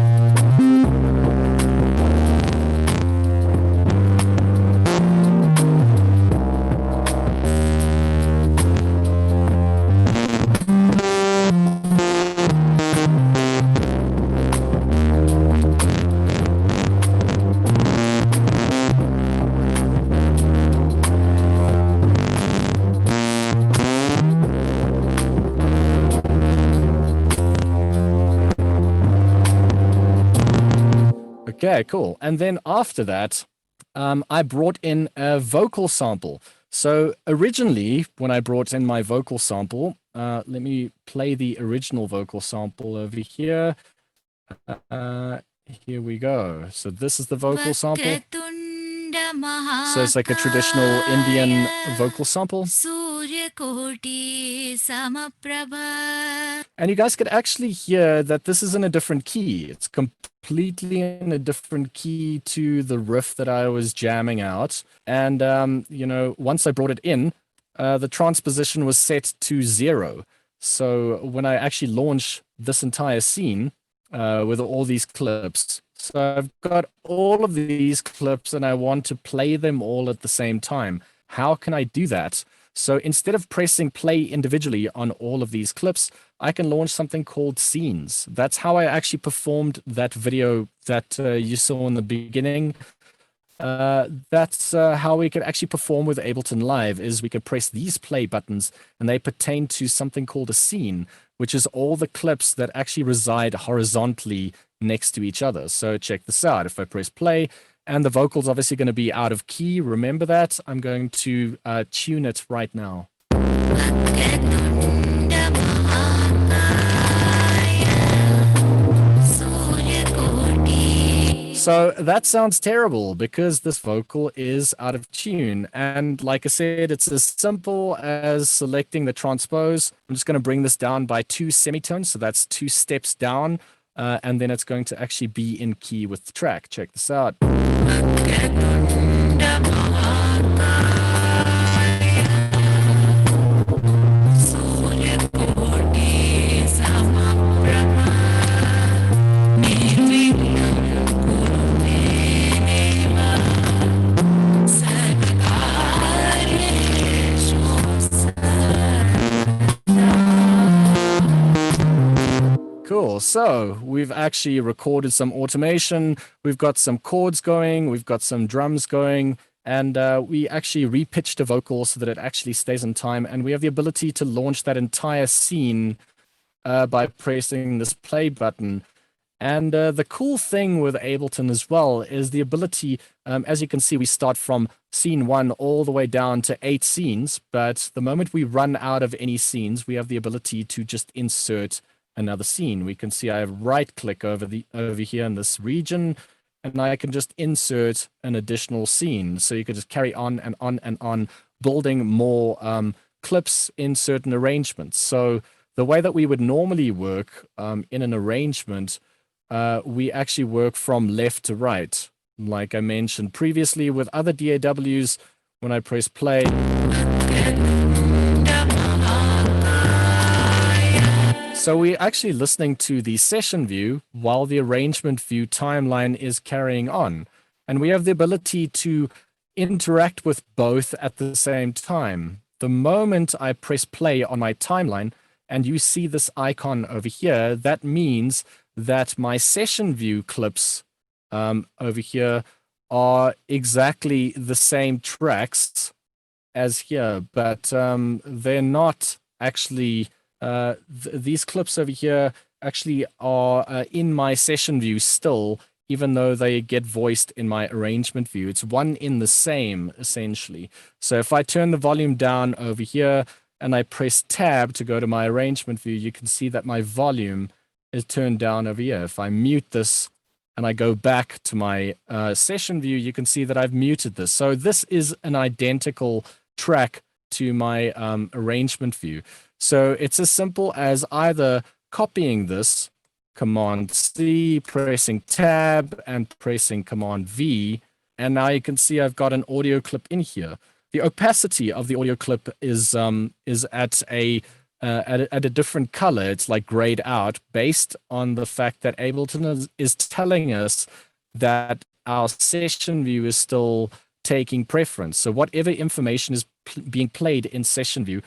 Okay, cool. And then after that, I brought in a vocal sample. So originally, when I brought in my vocal sample, let me play the original vocal sample over here. Here we go. So this is the vocal sample. So it's like a traditional Indian vocal sample. And you guys could actually hear that this is in a different key. It's completely in a different key to the riff that I was jamming out. And, you know, once I brought it in, the transposition was set to 0. So when I actually launch this entire scene with all these clips, so I've got all of these clips and I want to play them all at the same time. How can I do that? So instead of pressing play individually on all of these clips, I can launch something called scenes. That's how I actually performed that video that you saw in the beginning. That's how we could actually perform with Ableton Live, is we could press these play buttons and they pertain to something called a scene, which is all the clips that actually reside horizontally next to each other. So check this out. If I press play, and the vocal's obviously going to be out of key, remember that. I'm going to tune it right now. So that sounds terrible because this vocal is out of tune. And like I said, it's as simple as selecting the transpose. I'm just going to bring this down by 2 semitones. So that's 2 steps down. And then it's going to actually be in key with the track. Check this out. Cool. So we've actually recorded some automation. We've got some chords going. We've got some drums going. And we actually repitched a vocal so that it actually stays in time. And we have the ability to launch that entire scene by pressing this play button. And the cool thing with Ableton as well is the ability, as you can see, we start from scene 1 all the way down to 8 scenes. But the moment we run out of any scenes, we have the ability to just insert another scene. We can see I have right click over here in this region, and I can just insert an additional scene. So you could just carry on and on and on, building more clips in certain arrangements. So the way that we would normally work in an arrangement, we actually work from left to right. Like I mentioned previously with other DAWs, when I press play, so we're actually listening to the session view while the arrangement view timeline is carrying on. And we have the ability to interact with both at the same time. The moment I press play on my timeline and you see this icon over here, that means that my session view clips over here are exactly the same tracks as here, but they're not actually... these clips over here actually are in my session view still, even though they get voiced in my arrangement view. It's one in the same, essentially. So if I turn the volume down over here and I press tab to go to my arrangement view, you can see that my volume is turned down over here. If I mute this and I go back to my session view, you can see that I've muted this. So this is an identical track to my arrangement view. So it's as simple as either copying this, Command C, pressing Tab, and pressing Command V. And now you can see I've got an audio clip in here. The opacity of the audio clip is at a different color. It's like grayed out based on the fact that Ableton is telling us that our session view is still taking preference. So whatever information is being played in session view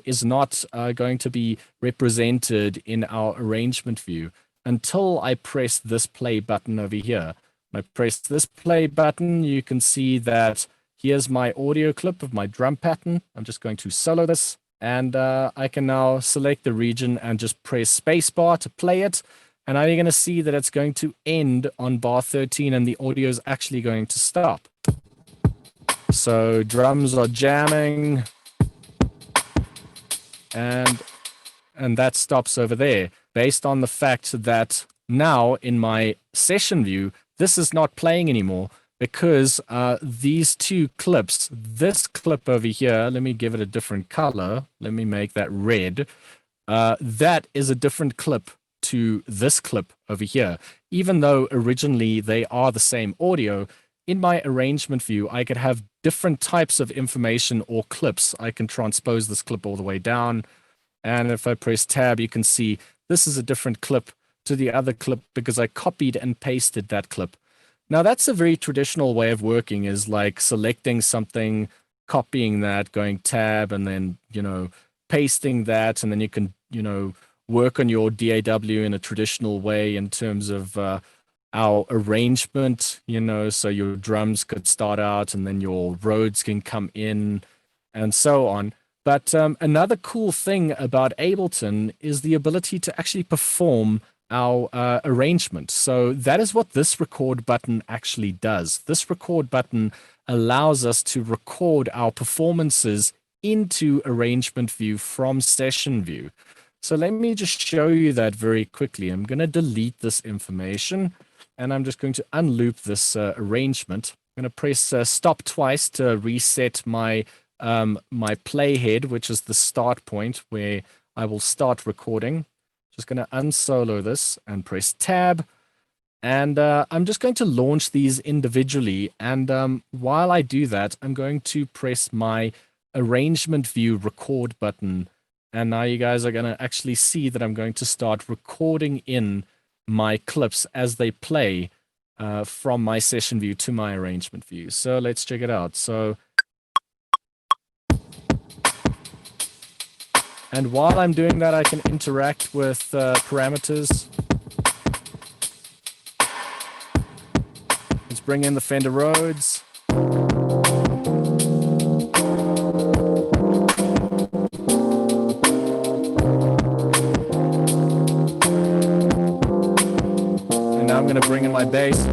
is not going to be represented in our arrangement view until I press this play button over here. When I press this play button, you can see that here's my audio clip of my drum pattern. I'm just going to solo this, and I can now select the region and just press spacebar to play it. And now you're going to see that it's going to end on bar 13 and the audio is actually going to stop. So drums are jamming and that stops over there based on the fact that now in my session view, this is not playing anymore because these two clips, this clip over here, let me give it a different color. Let me make that red. That is a different clip to this clip over here. Even though originally they are the same audio, in my arrangement view, I could have different types of information or clips. I can transpose this clip all the way down. And if I press tab, you can see this is a different clip to the other clip because I copied and pasted that clip. Now that's a very traditional way of working, is like selecting something, copying that, going tab, and then, pasting that, and then you can, work on your DAW in a traditional way in terms of our arrangement, so your drums could start out and then your Rhodes can come in and so on. But another cool thing about Ableton is the ability to actually perform our arrangement. So that is what this record button actually does. This record button allows us to record our performances into arrangement view from session view. So let me just show you that very quickly. I'm going to delete this information and I'm just going to unloop this arrangement. I'm going to press stop twice to reset my my playhead, which is the start point where I will start recording. Just going to unsolo this and press tab. And I'm just going to launch these individually. And while I do that, I'm going to press my arrangement view record button. And now you guys are going to actually see that I'm going to start recording in my clips as they play from my session view to my arrangement view. So let's check it out. And while I'm doing that, I can interact with parameters. Let's bring in the Fender Rhodes. And now I'm going to bring in my bass.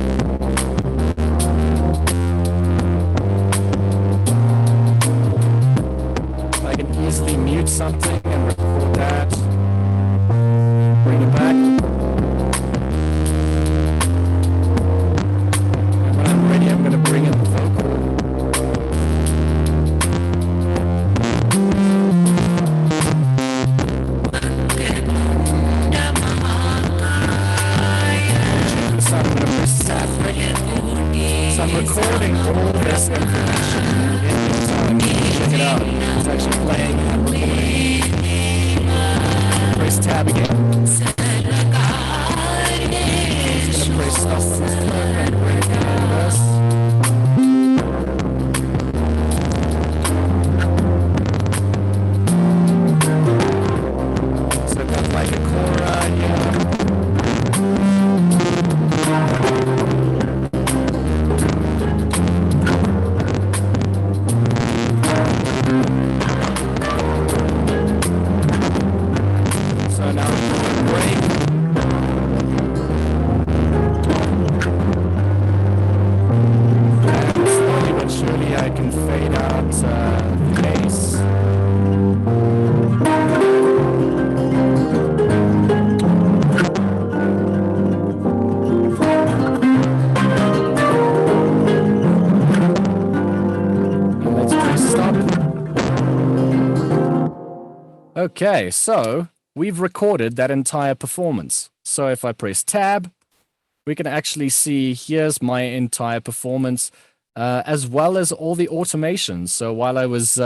I can easily mute something and record that. Bring it back. And when I'm ready, I'm going to bring in the vocal. So I'm going to press start. So I'm recording all this information in real time. Check it out. It's actually playing and recording. Press tab again. Just gonna press stop on this clip and bring it down this. So I've got like a chora here. Okay, so we've recorded that entire performance. So if I press tab, we can actually see here's my entire performance, as well as all the automations. So while I was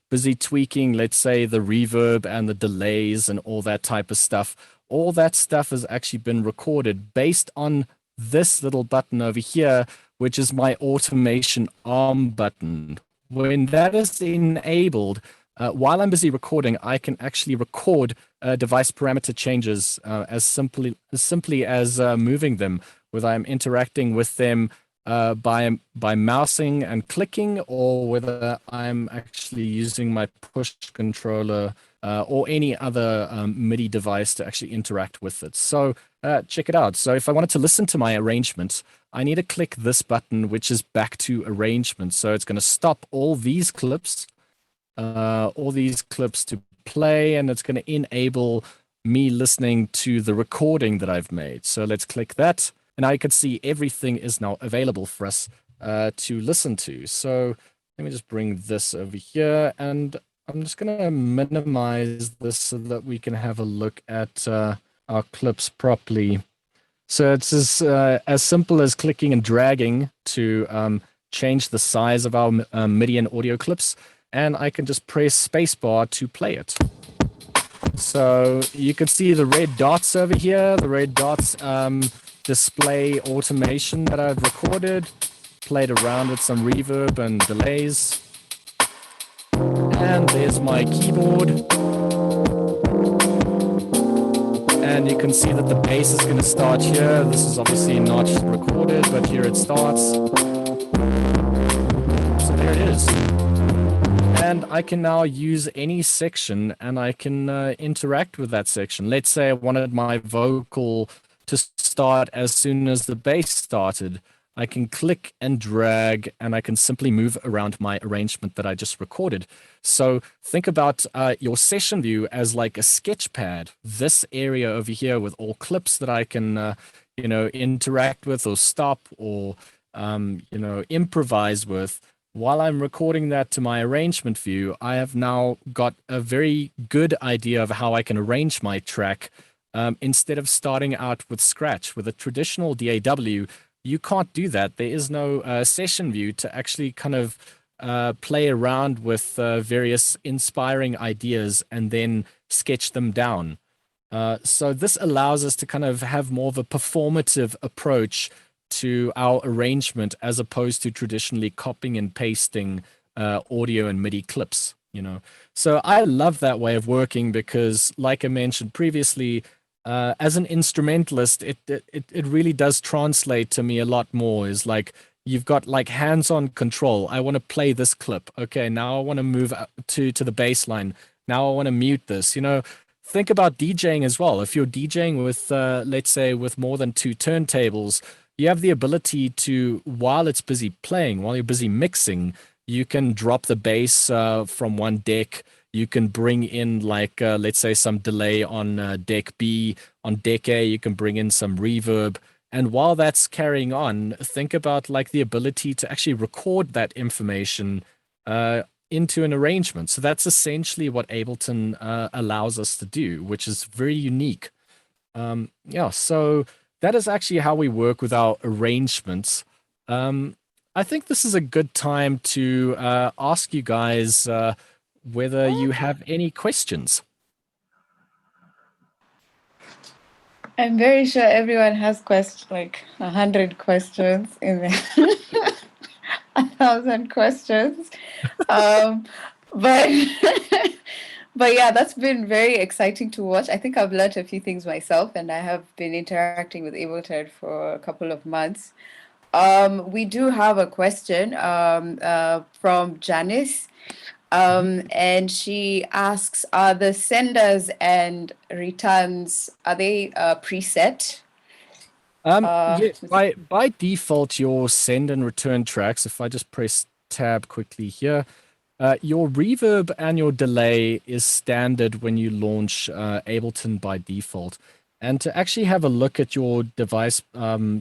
busy tweaking, let's say, the reverb and the delays and all that type of stuff, all that stuff has actually been recorded based on this little button over here, which is my automation arm button. When that is enabled, while I'm busy recording, I can actually record device parameter changes as simply as moving them, whether I'm interacting with them by mousing and clicking, or whether I'm actually using my push controller or any other MIDI device to actually interact with it. So check it out. So if I wanted to listen to my arrangement, I need to click this button, which is back to arrangement. So it's going to stop all these clips to play, and it's going to enable me listening to the recording that I've made. So let's click that, and I can see everything is now available for us to listen to. So let me just bring this over here, and I'm just going to minimize this so that we can have a look at our clips properly. So it's as simple as clicking and dragging to change the size of our MIDI and audio clips, and I can just press spacebar to play it. So you can see the red dots over here. The red dots display automation that I've recorded, played around with some reverb and delays. And there's my keyboard. And you can see that the bass is going to start here. This is obviously not recorded, but here it starts. So there it is. And I can now use any section, and I can interact with that section. Let's say I wanted my vocal to start as soon as the bass started. I can click and drag, and I can simply move around my arrangement that I just recorded. So think about your session view as like a sketch pad. This area over here with all clips that I can, interact with or stop or, improvise with. While I'm recording that to my arrangement view, I have now got a very good idea of how I can arrange my track instead of starting out with scratch. With a traditional DAW, you can't do that. There is no session view to actually kind of play around with various inspiring ideas and then sketch them down. So this allows us to kind of have more of a performative approach to our arrangement as opposed to traditionally copying and pasting audio and MIDI clips, So I love that way of working because, like I mentioned previously, as an instrumentalist, it really does translate to me a lot more. Is like you've got like hands-on control. I want to play this clip. Okay, now I want to move to the bass line. Now I want to mute this. Think about DJing as well. If you're DJing with, let's say, with more than 2 turntables, you have the ability to, while it's busy playing, while you're busy mixing, you can drop the bass from one deck. You can bring in like, let's say, some delay on deck B. On deck A, you can bring in some reverb. And while that's carrying on, think about like the ability to actually record that information into an arrangement. So that's essentially what Ableton allows us to do, which is very unique. So that is actually how we work with our arrangements. I think this is a good time to ask you guys whether you have any questions. I'm very sure everyone has questions, like 100 questions in there. 1,000 questions. But yeah, that's been very exciting to watch. I think I've learned a few things myself, and I have been interacting with Ableton for a couple of months. We do have a question from Janice. And she asks, are the senders and returns, are they preset? By default, your send and return tracks, if I just press tab quickly here, your reverb and your delay is standard when you launch Ableton by default. And to actually have a look at your device,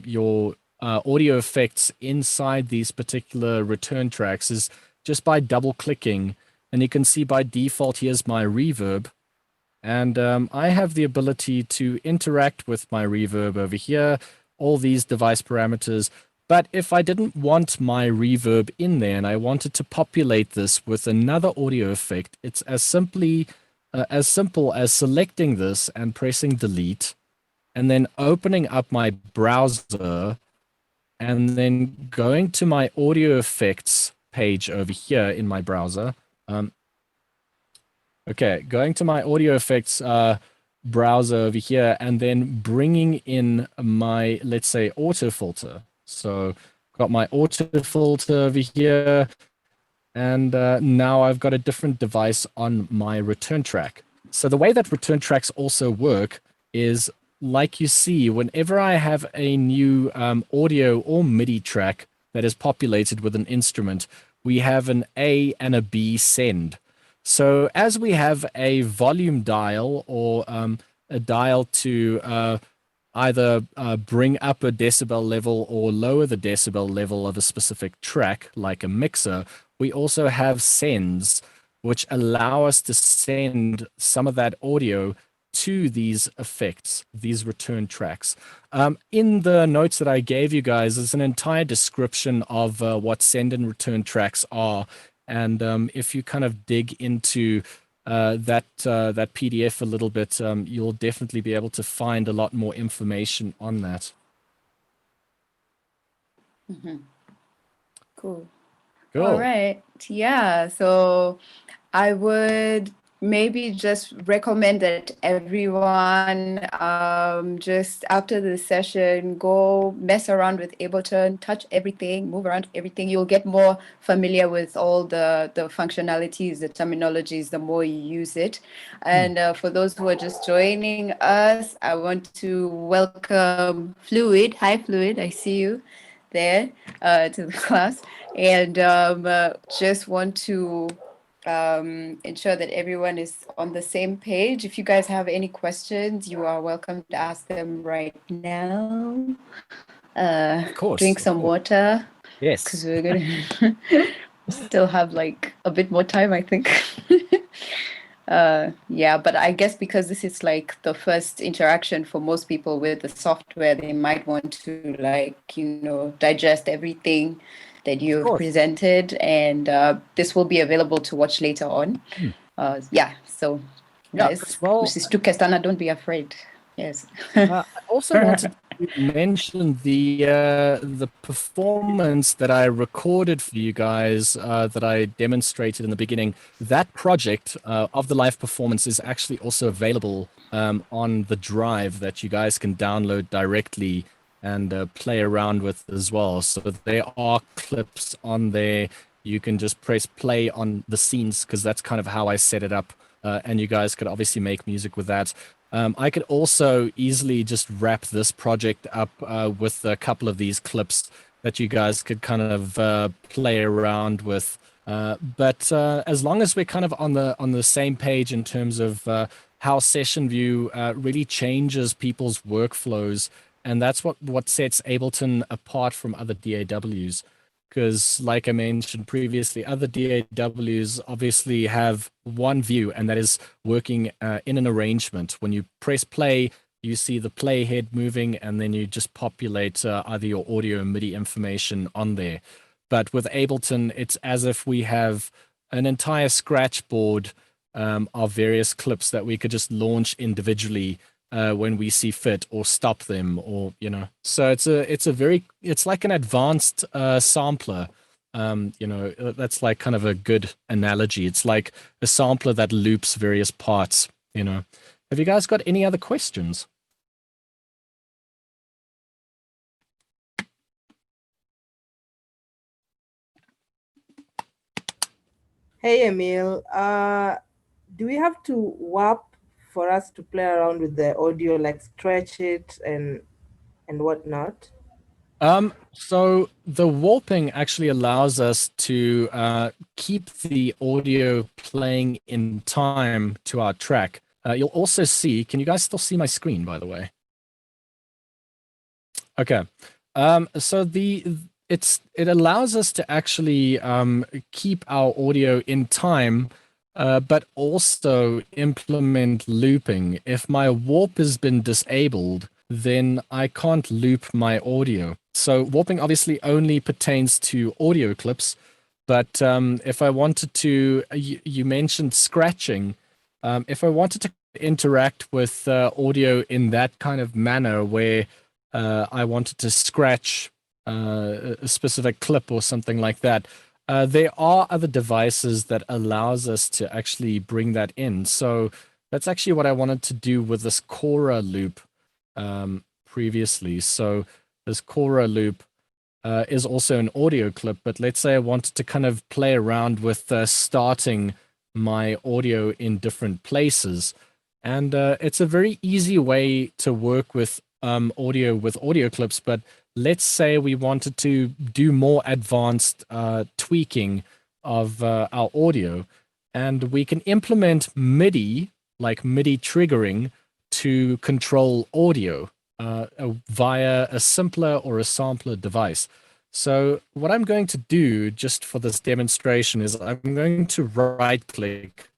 your audio effects inside these particular return tracks is just by double clicking. And you can see by default, here's my reverb. And I have the ability to interact with my reverb over here, all these device parameters. But if I didn't want my reverb in there and I wanted to populate this with another audio effect, it's as simple as selecting this and pressing delete, and then opening up my browser, and then going to my audio effects page over here in my browser. Going to my audio effects browser over here, and then bringing in my, let's say, auto filter. So got my auto filter over here, and now I've got a different device on my return track. So the way that return tracks also work is like you see, whenever I have a new audio or MIDI track that is populated with an instrument, we have an A and a B send. So as we have a volume dial or a dial to either bring up a decibel level or lower the decibel level of a specific track, like a mixer, we also have sends, which allow us to send some of that audio to these effects, these return tracks. In the notes that I gave you guys, there's an entire description of what send and return tracks are. And if you kind of dig into that PDF a little bit, you'll definitely be able to find a lot more information on that. Cool. Cool. All right. Yeah. So I would maybe just recommend that everyone just after the session go mess around with Ableton, touch everything, move around everything. You'll get more familiar with all the functionalities, the terminologies, the more you use it. And for those who are just joining us, I want to welcome Fluid. Hi, Fluid. I see you there to the class. And just want to ensure that everyone is on the same page. If you guys have any questions, you are welcome to ask them right now. Of course. Drink some water. Yes. Because we're gonna still have like a bit more time, I think. Yeah, but I guess because this is like the first interaction for most people with the software, they might want to like, digest everything that you've presented, and this will be available to watch later on. So guys, don't be afraid. Yes. I also wanted to mention the performance that I recorded for you guys that I demonstrated in the beginning. That project of the live performance is actually also available on the drive that you guys can download directly and play around with as well. So there are clips on there. You can just press play on the scenes because that's kind of how I set it up. And you guys could obviously make music with that. I could also easily just wrap this project up with a couple of these clips that you guys could kind of play around with. But as long as we're kind of on the same page in terms of how Session View really changes people's workflows, and that's what sets Ableton apart from other DAWs. Because like I mentioned previously, other DAWs obviously have one view, and that is working in an arrangement. When you press play, you see the playhead moving, and then you just populate either your audio or MIDI information on there. But with Ableton, it's as if we have an entire scratch board of various clips that we could just launch individually when we see fit, or stop them, or so it's like an advanced sampler. That's like kind of a good analogy. It's like a sampler that loops various parts. Have you guys got any other questions? Hey Emile, do we have to warp for us to play around with the audio, like stretch it and whatnot? So the warping actually allows us to keep the audio playing in time to our track. You'll also see, can you guys still see my screen, by the way? Okay. So it allows us to actually keep our audio in time, but also implement looping. If my warp has been disabled, then I can't loop my audio. So warping obviously only pertains to audio clips, but if I wanted to, you mentioned scratching. If I wanted to interact with audio in that kind of manner where I wanted to scratch a specific clip or something like that, there are other devices that allows us to actually bring that in. So that's actually what I wanted to do with this Cora loop previously. So this Cora loop is also an audio clip, but let's say I wanted to kind of play around with starting my audio in different places. And it's a very easy way to work with audio clips. But let's say we wanted to do more advanced tweaking of our audio, and we can implement MIDI, like MIDI triggering, to control audio via a simpler or a sampler device. So what I'm going to do just for this demonstration is I'm going to right click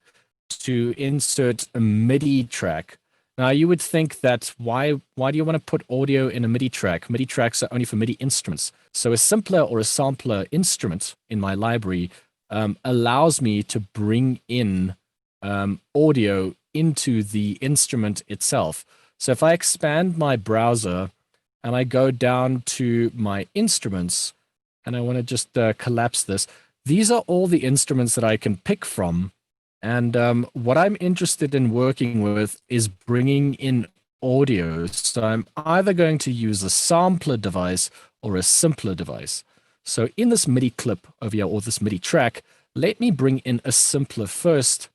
to insert a MIDI track. Now you would think that why do you want to put audio in a MIDI track? MIDI tracks are only for MIDI instruments. So a simpler or a sampler instrument in my library allows me to bring in audio into the instrument itself. So if I expand my browser and I go down to my instruments, and I want to just collapse this, these are all the instruments that I can pick from. And what I'm interested in working with is bringing in audio. So I'm either going to use a sampler device or a simpler device. So in this MIDI clip over here, or this MIDI track, let me bring in a simpler first.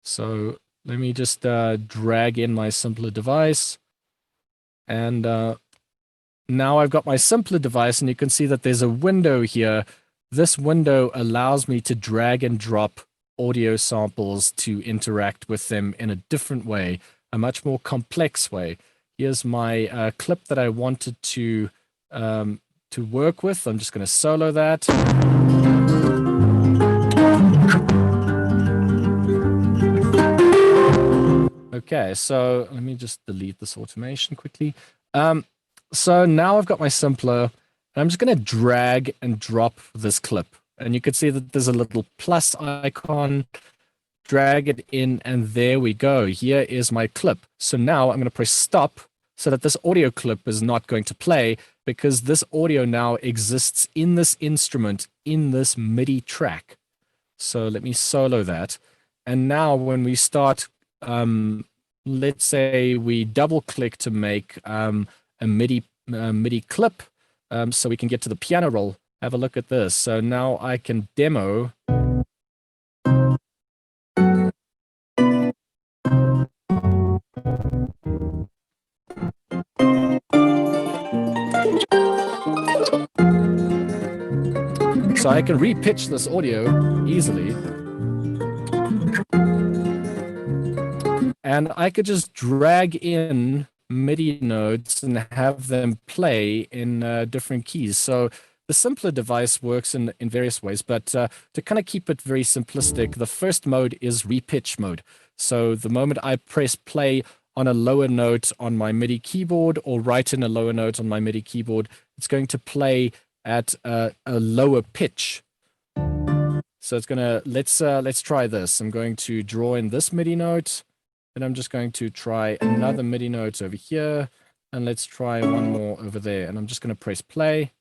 So let me just drag in my simpler device. And now I've got my simpler device, and you can see that there's a window here. This window allows me to drag and drop audio samples to interact with them in a different way, a much more complex way. Here's my clip that I wanted to work with. I'm just going to solo that. Okay, so let me just delete this automation quickly. So now I've got my simpler, and I'm just going to drag and drop this clip. And you can see that there's a little plus icon. Drag it in, and there we go. Here is my clip. So now I'm going to press stop so that this audio clip is not going to play, because this audio now exists in this instrument, in this MIDI track. So let me solo that. And now when we start, let's say we double click to make a MIDI clip, so we can get to the piano roll. Have a look at this. So now I can demo. So I can repitch this audio easily. And I could just drag in MIDI notes and have them play in different keys. So the simpler device works in various ways, but to kind of keep it very simplistic, the first mode is repitch mode. So the moment I press play on a lower note on my MIDI keyboard, or write in a lower note on my MIDI keyboard, it's going to play at a lower pitch. So it's gonna, let's try this. I'm going to draw in this MIDI note, and I'm just going to try another MIDI note over here, and let's try one more over there. And I'm just going to press play.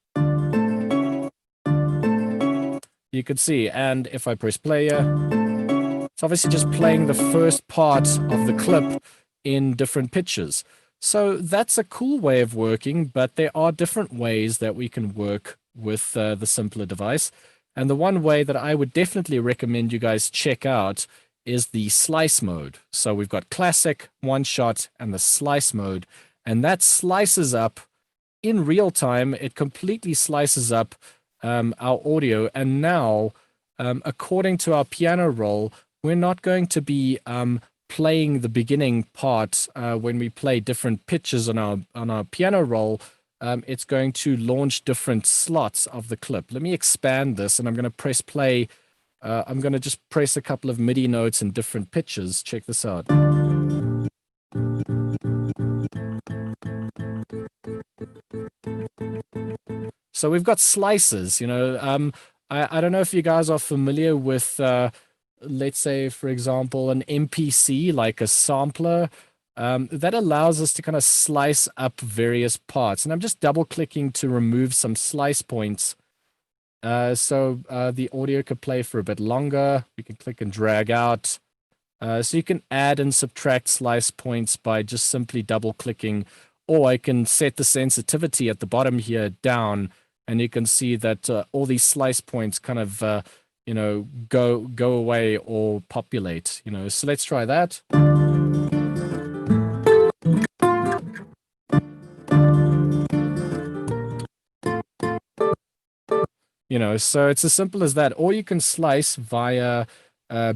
You can see, and if I press play here, it's obviously just playing the first part of the clip in different pitches. So that's a cool way of working, but there are different ways that we can work with the simpler device. And the one way that I would definitely recommend you guys check out is the slice mode. So we've got classic, one shot, and the slice mode. And that slices up in real time. It completely slices up our audio. And now, according to our piano roll, we're not going to be playing the beginning part when we play different pitches on our piano roll. It's going to launch different slots of the clip. Let me expand this, and I'm going to press play. I'm going to just press a couple of MIDI notes in different pitches. Check this out. So we've got slices, you know. I don't know if you guys are familiar with, let's say, for example, an MPC, like a sampler. That allows us to kind of slice up various parts. And I'm just double clicking to remove some slice points. So the audio could play for a bit longer. We can click and drag out. So you can add and subtract slice points by just simply double clicking, or I can set the sensitivity at the bottom here down, and you can see that all these slice points kind of, you know, go away or populate, you know. So let's try that. You know, so it's as simple as that. Or you can slice via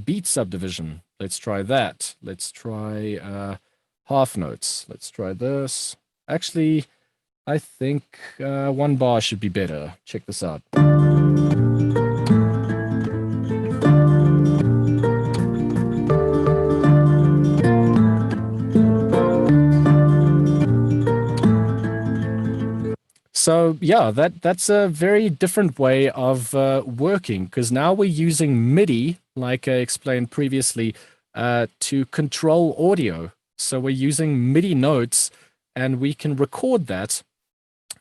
beat subdivision. Let's try that. Let's try half notes. Let's try this. Actually, I think 1 bar should be better. Check this out. So yeah, that's a very different way of working, because now we're using MIDI, like I explained previously, to control audio. So we're using MIDI notes, and we can record that.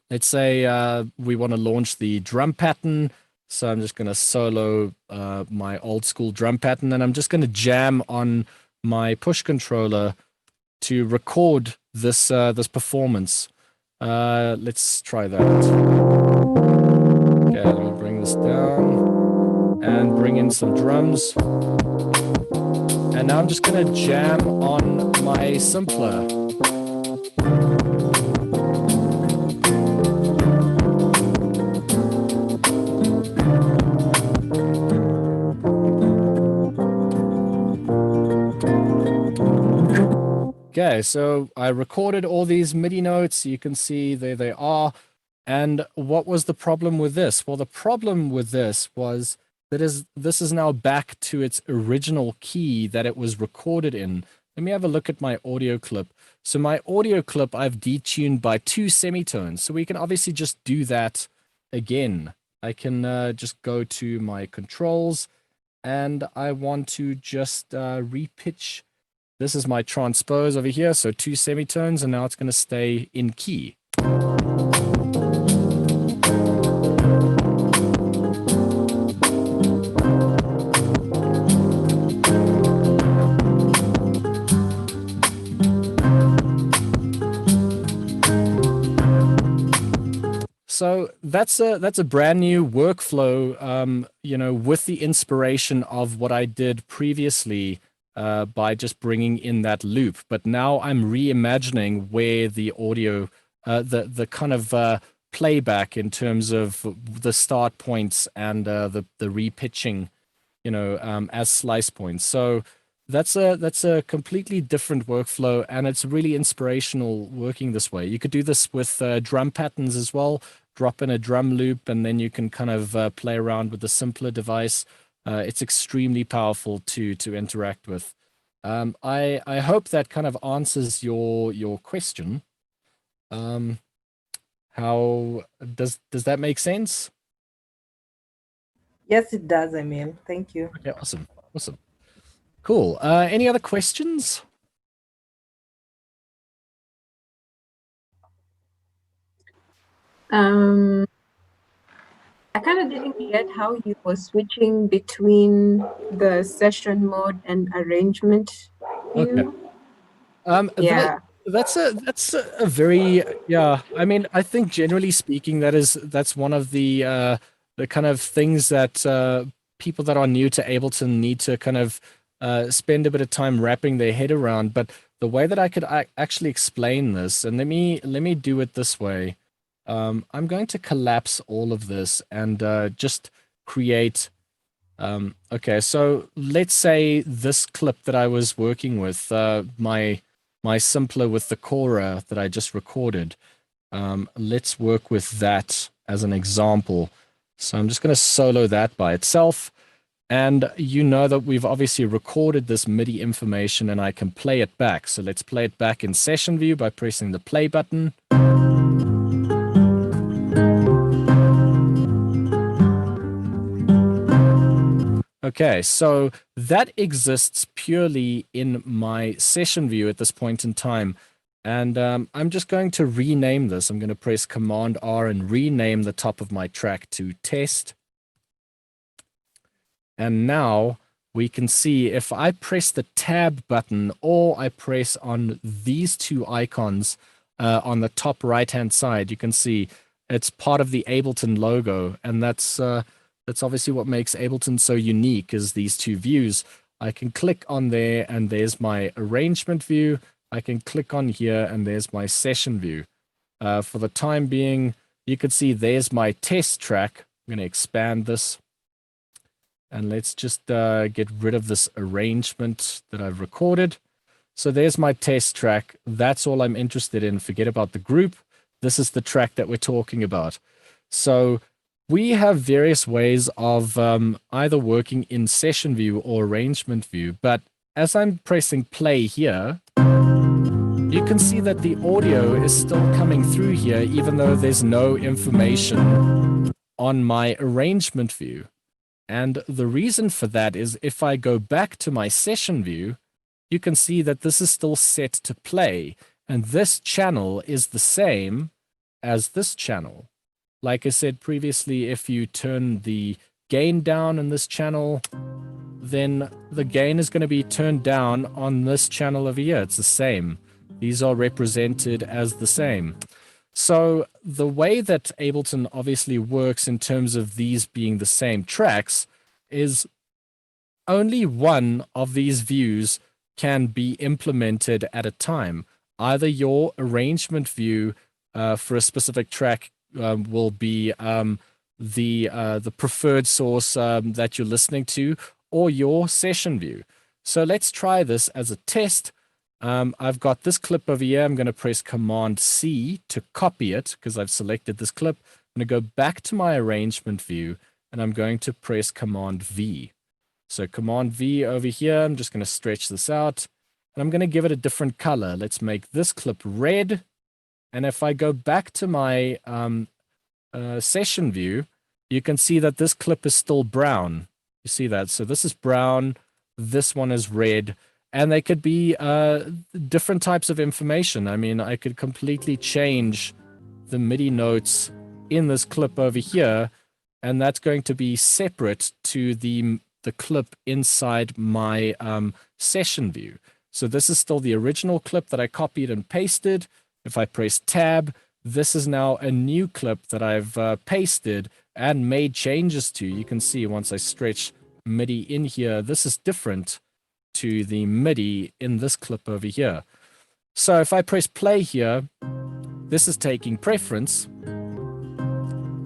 Let's say we want to launch the drum pattern. So I'm just going to solo my old school drum pattern, and I'm just going to jam on my push controller to record this this performance. Let's try that. Okay, let me bring this down and bring in some drums. And now I'm just going to jam on my simpler. Okay, so I recorded all these MIDI notes. You can see there they are. And what was the problem with this? Well, the problem with this was that this is now back to its original key that it was recorded in. Let me have a look at my audio clip. So my audio clip, I've detuned by 2 semitones. So we can obviously just do that again. I can just go to my controls, and I want to just repitch. This is my transpose over here, so 2 semitones, and now it's going to stay in key. So that's a brand new workflow, you know, with the inspiration of what I did previously. By just bringing in that loop, but now I'm reimagining where the audio, the kind of playback in terms of the start points and the repitching, you know, as slice points. So that's a completely different workflow, and it's really inspirational working this way. You could do this with drum patterns as well. Drop in a drum loop, and then you can kind of play around with the simpler device. It's extremely powerful to interact with. I hope that kind of answers your question. How does that make sense? Yes, it does, Emile. Thank you. Okay, awesome. Cool. Any other questions? I kind of didn't get how you were switching between the session mode and arrangement view. Okay. Yeah. That's a very, yeah. I mean, I think generally speaking, that's one of the kind of things that people that are new to Ableton need to kind of spend a bit of time wrapping their head around. But the way that I could actually explain this, and let me do it this way. I'm going to collapse all of this and just create. Okay, so let's say this clip that I was working with, my simpler with the Cora that I just recorded. Let's work with that as an example. So I'm just going to solo that by itself. And you know that we've obviously recorded this MIDI information, and I can play it back. So let's play it back in session view by pressing the play button. Okay, so that exists purely in my session view at this point in time. And I'm just going to rename this. I'm going to press Command R and rename the top of my track to test. And now we can see if I press the tab button or I press on these 2 icons on the top right-hand side, you can see it's part of the Ableton logo. And that's obviously what makes Ableton so unique, is these 2 views. I can click on there and there's my arrangement view. I can click on here and there's my session view. For the time being, you can see there's my test track I'm going to expand this. And let's just get rid of this arrangement that I've recorded. So there's my test track. That's all I'm interested in. Forget about the group. This is the track that we're talking about. So we have various ways of either working in session view or arrangement view. But as I'm pressing play here, you can see that the audio is still coming through here, even though there's no information on my arrangement view. And the reason for that is if I go back to my session view, you can see that this is still set to play. And this channel is the same as this channel. Like I said previously, if you turn the gain down in this channel, then the gain is going to be turned down on this channel over here. It's the same. These are represented as the same. So the way that Ableton obviously works in terms of these being the same tracks is only one of these views can be implemented at a time. Either your arrangement view for a specific track will be the preferred source that you're listening to, or your session view. So let's try this as a test. I've got this clip over here. I'm going to press Command C to copy it because I've selected this clip. I'm going to go back to my arrangement view and I'm going to press Command V. So Command V over here, I'm just going to stretch this out and I'm going to give it a different color. Let's make this clip red. And if I go back to my session view, you can see that this clip is still brown. You see that? So this is brown. This one is red. And they could be different types of information. I mean, I could completely change the MIDI notes in this clip over here, and that's going to be separate to the clip inside my session view. So this is still the original clip that I copied and pasted. If I press Tab, this is now a new clip that I've pasted and made changes to. You can see once I stretch MIDI in here, this is different to the MIDI in this clip over here. So if I press play here, this is taking preference,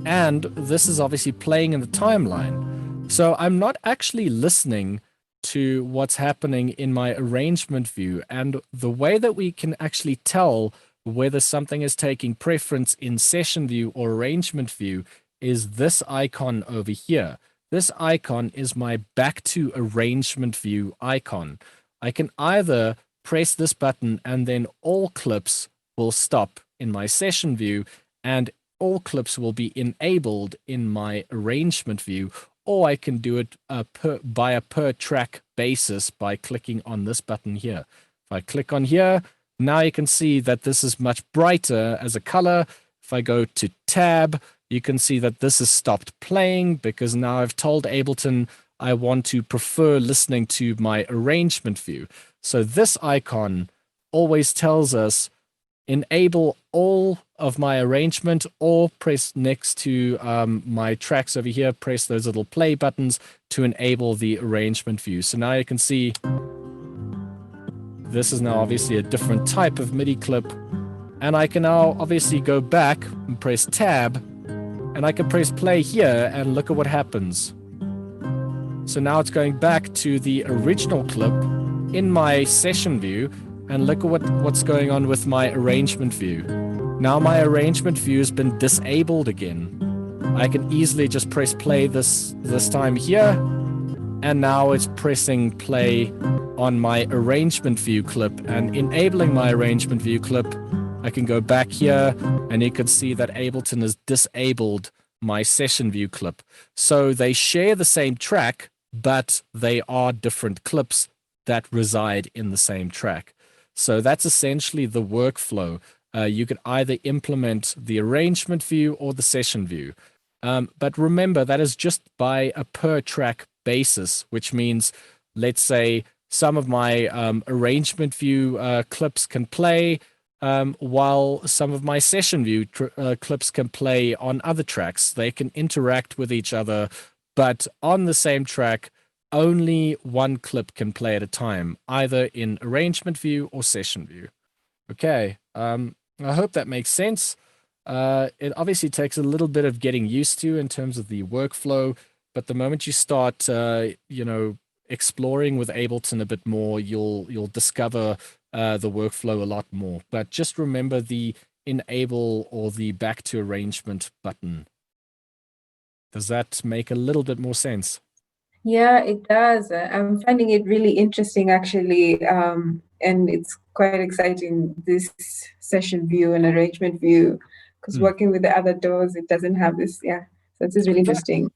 and this is obviously playing in the timeline. So I'm not actually listening to what's happening in my arrangement view. And the way that we can actually tell whether something is taking preference in session view or arrangement view is this icon over here. This icon is my back to arrangement view icon. I can either press this button and then all clips will stop in my session view and all clips will be enabled in my arrangement view, or I can do it by a per track basis by clicking on this button here. If I click on here, now you can see that this is much brighter as a color. If I go to tab, you can see that this has stopped playing because now I've told Ableton I want to prefer listening to my arrangement view. So this icon always tells us enable all of my arrangement, or press next to my tracks over here, press those little play buttons to enable the arrangement view. So now you can see this is now obviously a different type of MIDI clip. And I can now obviously go back and press tab, and I can press play here and look at what happens. So now it's going back to the original clip in my session view, and look at what's going on with my arrangement view. Now my arrangement view has been disabled again. I can easily just press play this time here, and now it's pressing play on my arrangement view clip and enabling my arrangement view clip. I can go back here and you can see that Ableton has disabled my session view clip. So they share the same track, but they are different clips that reside in the same track. So that's essentially the workflow. You could either implement the arrangement view or the session view. But remember, that is just by a per track basis, which means, let's say, some of my arrangement view clips can play, while some of my session view clips can play on other tracks. They can interact with each other, but on the same track, only one clip can play at a time, either in arrangement view or session view. Okay, I hope that makes sense. It obviously takes a little bit of getting used to in terms of the workflow, but the moment you start, exploring with Ableton a bit more, you'll discover the workflow a lot more. But just remember the enable or the back to arrangement button. Does that make a little bit more sense? Yeah, it does. I'm finding it really interesting, actually, and it's quite exciting, this session view and arrangement view, because working with the other doors, it doesn't have this. Yeah, so this is really interesting.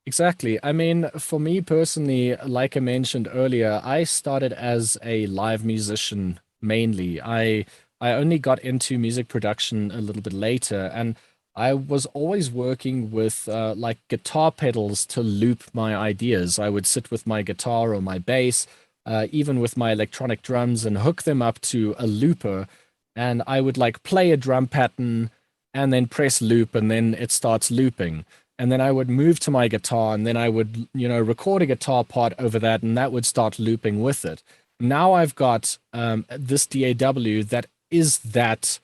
Exactly. I mean, for me personally, like I mentioned earlier, I started as a live musician mainly. I only got into music production a little bit later, and I was always working with like guitar pedals to loop my ideas. I would sit with my guitar or my bass, even with my electronic drums, and hook them up to a looper, and I would like play a drum pattern and then press loop, and then it starts looping. And then I would move to my guitar, and then I would, record a guitar part over that, and that would start looping with it. Now I've got this DAW that is that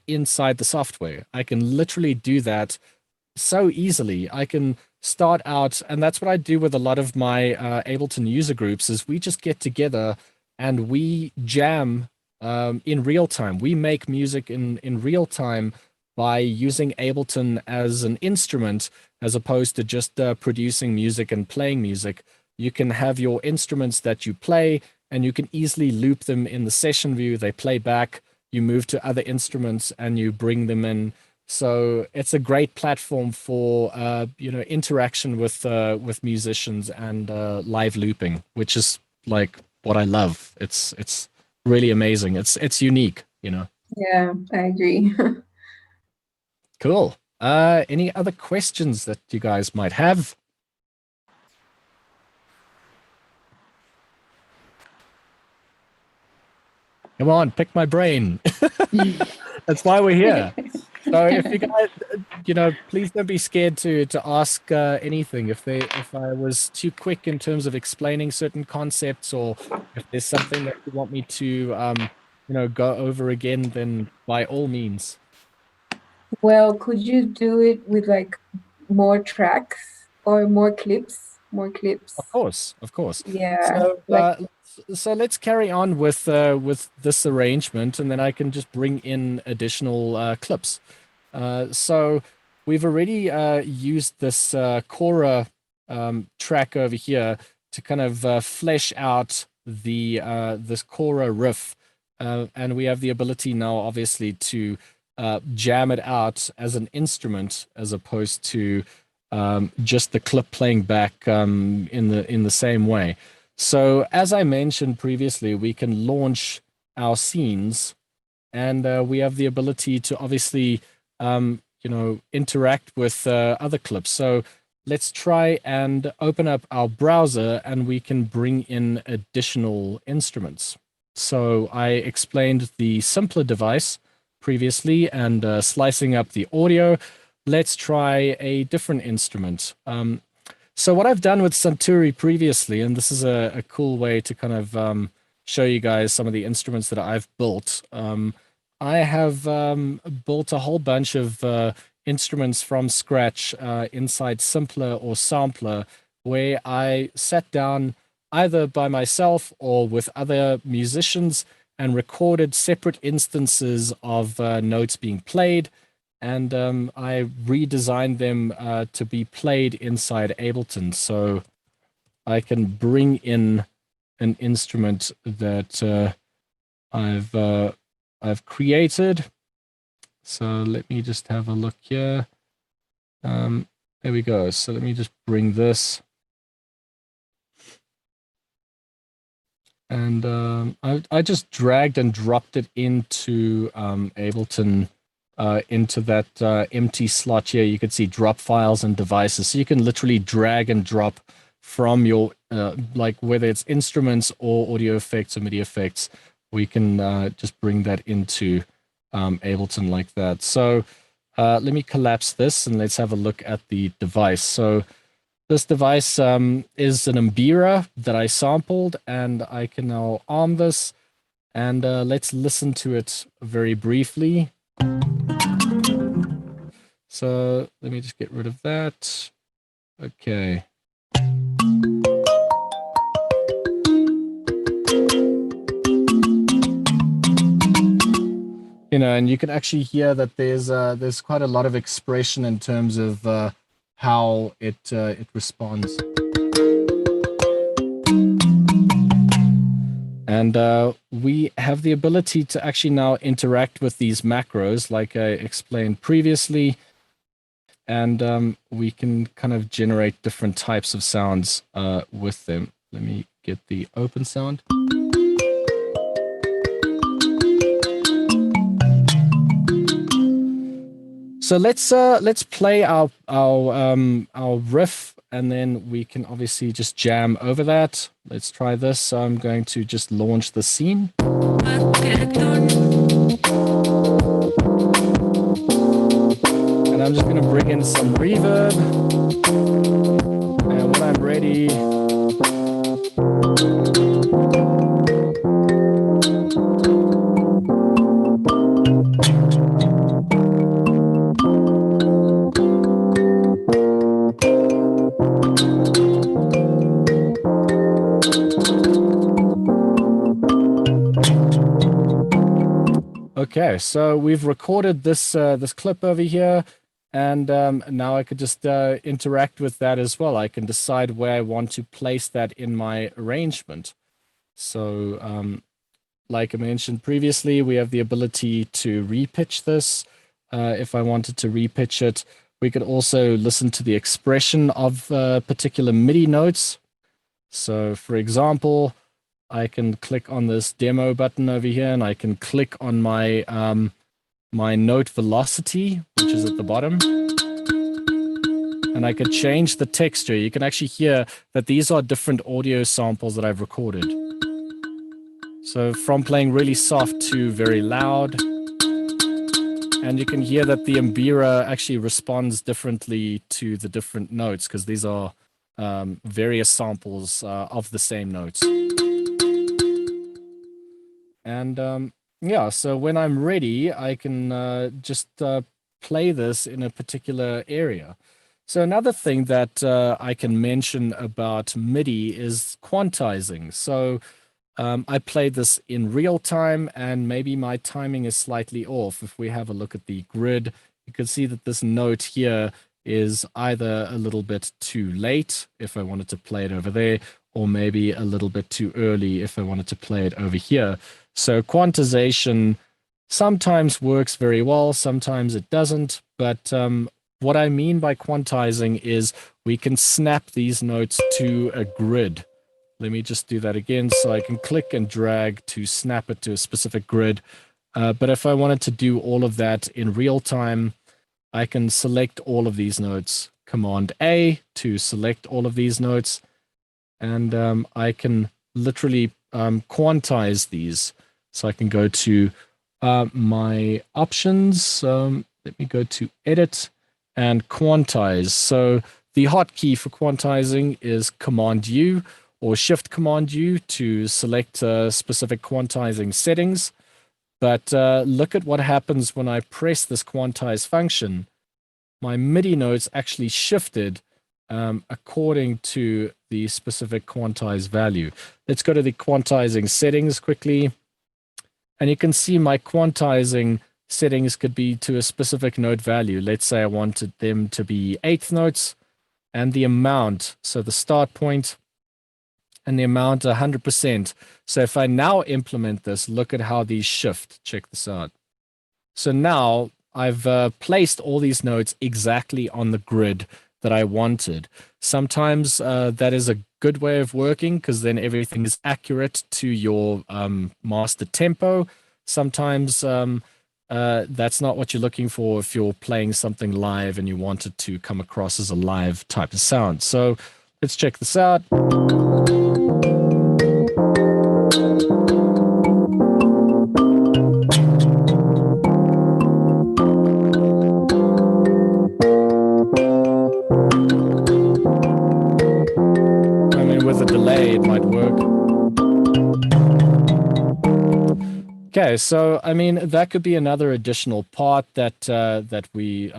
inside the software. I can literally do that so easily. I can start out, and that's what I do with a lot of my Ableton user groups, is we just get together and we jam in real time. We make music in real time by using Ableton as an instrument, as opposed to just producing music and playing music. You can have your instruments that you play, and you can easily loop them in the session view. They play back. You move to other instruments and you bring them in. So it's a great platform for interaction with musicians and live looping, which is like what I love. It's really amazing. It's unique, Yeah, I agree. Cool. Any other questions that you guys might have? Come on, pick my brain. That's why we're here. So if you guys, please don't be scared to ask anything. If I was too quick in terms of explaining certain concepts, or if there's something that you want me to, go over again, then by all means. Well, could you do it with like more tracks or more clips? More clips. Of course. Yeah. So let's carry on with this arrangement, and then I can just bring in additional clips. So we've already used this Cora track over here to kind of flesh out the this Cora riff, and we have the ability now, obviously, to jam it out as an instrument as opposed to just the clip playing back in the same way. So as I mentioned previously, we can launch our scenes, and we have the ability to obviously interact with other clips. So let's try and open up our browser, and we can bring in additional instruments. So I explained the simpler device previously and slicing up the audio. Let's try a different instrument. So what I've done with Santuri previously, and this is a cool way to kind of show you guys some of the instruments that I've built. I have built a whole bunch of instruments from scratch inside Simpler or Sampler, where I sat down either by myself or with other musicians and recorded separate instances of notes being played. And I redesigned them to be played inside Ableton. So I can bring in an instrument that I've created. So let me just have a look here. There we go. So let me just bring this. And I just dragged and dropped it into Ableton, into that empty slot here. You can see drop files and devices. So you can literally drag and drop from your, like whether it's instruments or audio effects or MIDI effects, we can just bring that into Ableton like that. So let me collapse this and let's have a look at the device. So this device is an behr that I sampled, and I can now arm this, and let's listen to it very briefly. So let me just get rid of that. Okay. You know, and you can actually hear that there's quite a lot of expression in terms of how it responds. And we have the ability to actually now interact with these macros, like I explained previously, and we can kind of generate different types of sounds with them. Let me get the open sound. So let's play our riff, and then we can obviously just jam over that. Let's try this. So I'm going to just launch the scene. And I'm just going to bring in some reverb. And when I'm ready, okay, so we've recorded this this clip over here, and now I could just interact with that as well. I can decide where I want to place that in my arrangement. So like I mentioned previously, we have the ability to repitch this. If I wanted to repitch it, we could also listen to the expression of particular MIDI notes. So for example, I can click on this demo button over here, and I can click on my my note velocity, which is at the bottom. And I could change the texture. You can actually hear that these are different audio samples that I've recorded. So from playing really soft to very loud. And you can hear that the mbira actually responds differently to the different notes, because these are various samples of the same notes. And yeah, so when I'm ready, I can just play this in a particular area. So another thing that I can mention about MIDI is quantizing. So I played this in real time, and maybe my timing is slightly off. If we have a look at the grid, you can see that this note here is either a little bit too late if I wanted to play it over there, or maybe a little bit too early if I wanted to play it over here. So quantization sometimes works very well, sometimes it doesn't. But what I mean by quantizing is we can snap these notes to a grid. Let me just do that again. So I can click and drag to snap it to a specific grid. But if I wanted to do all of that in real time, I can select all of these notes, Command A to select all of these notes. And I can literally quantize these. So I can go to my options. Let me go to edit and quantize. So the hotkey for quantizing is Command U or Shift Command U to select specific quantizing settings. But look at what happens when I press this quantize function. My MIDI notes actually shifted according to the specific quantize value. Let's go to the quantizing settings quickly. And you can see my quantizing settings could be to a specific note value. Let's say I wanted them to be eighth notes, and the amount, so the start point, and the amount 100%. So if I now implement this, look at how these shift. Check this out. So now I've placed all these notes exactly on the grid that I wanted. Sometimes that is a good way of working, because then everything is accurate to your master tempo. Sometimes that's not what you're looking for if you're playing something live and you want it to come across as a live type of sound. So let's check this out. I mean, with a delay, it might work. Okay, Okay, so I mean that could be another additional part that that we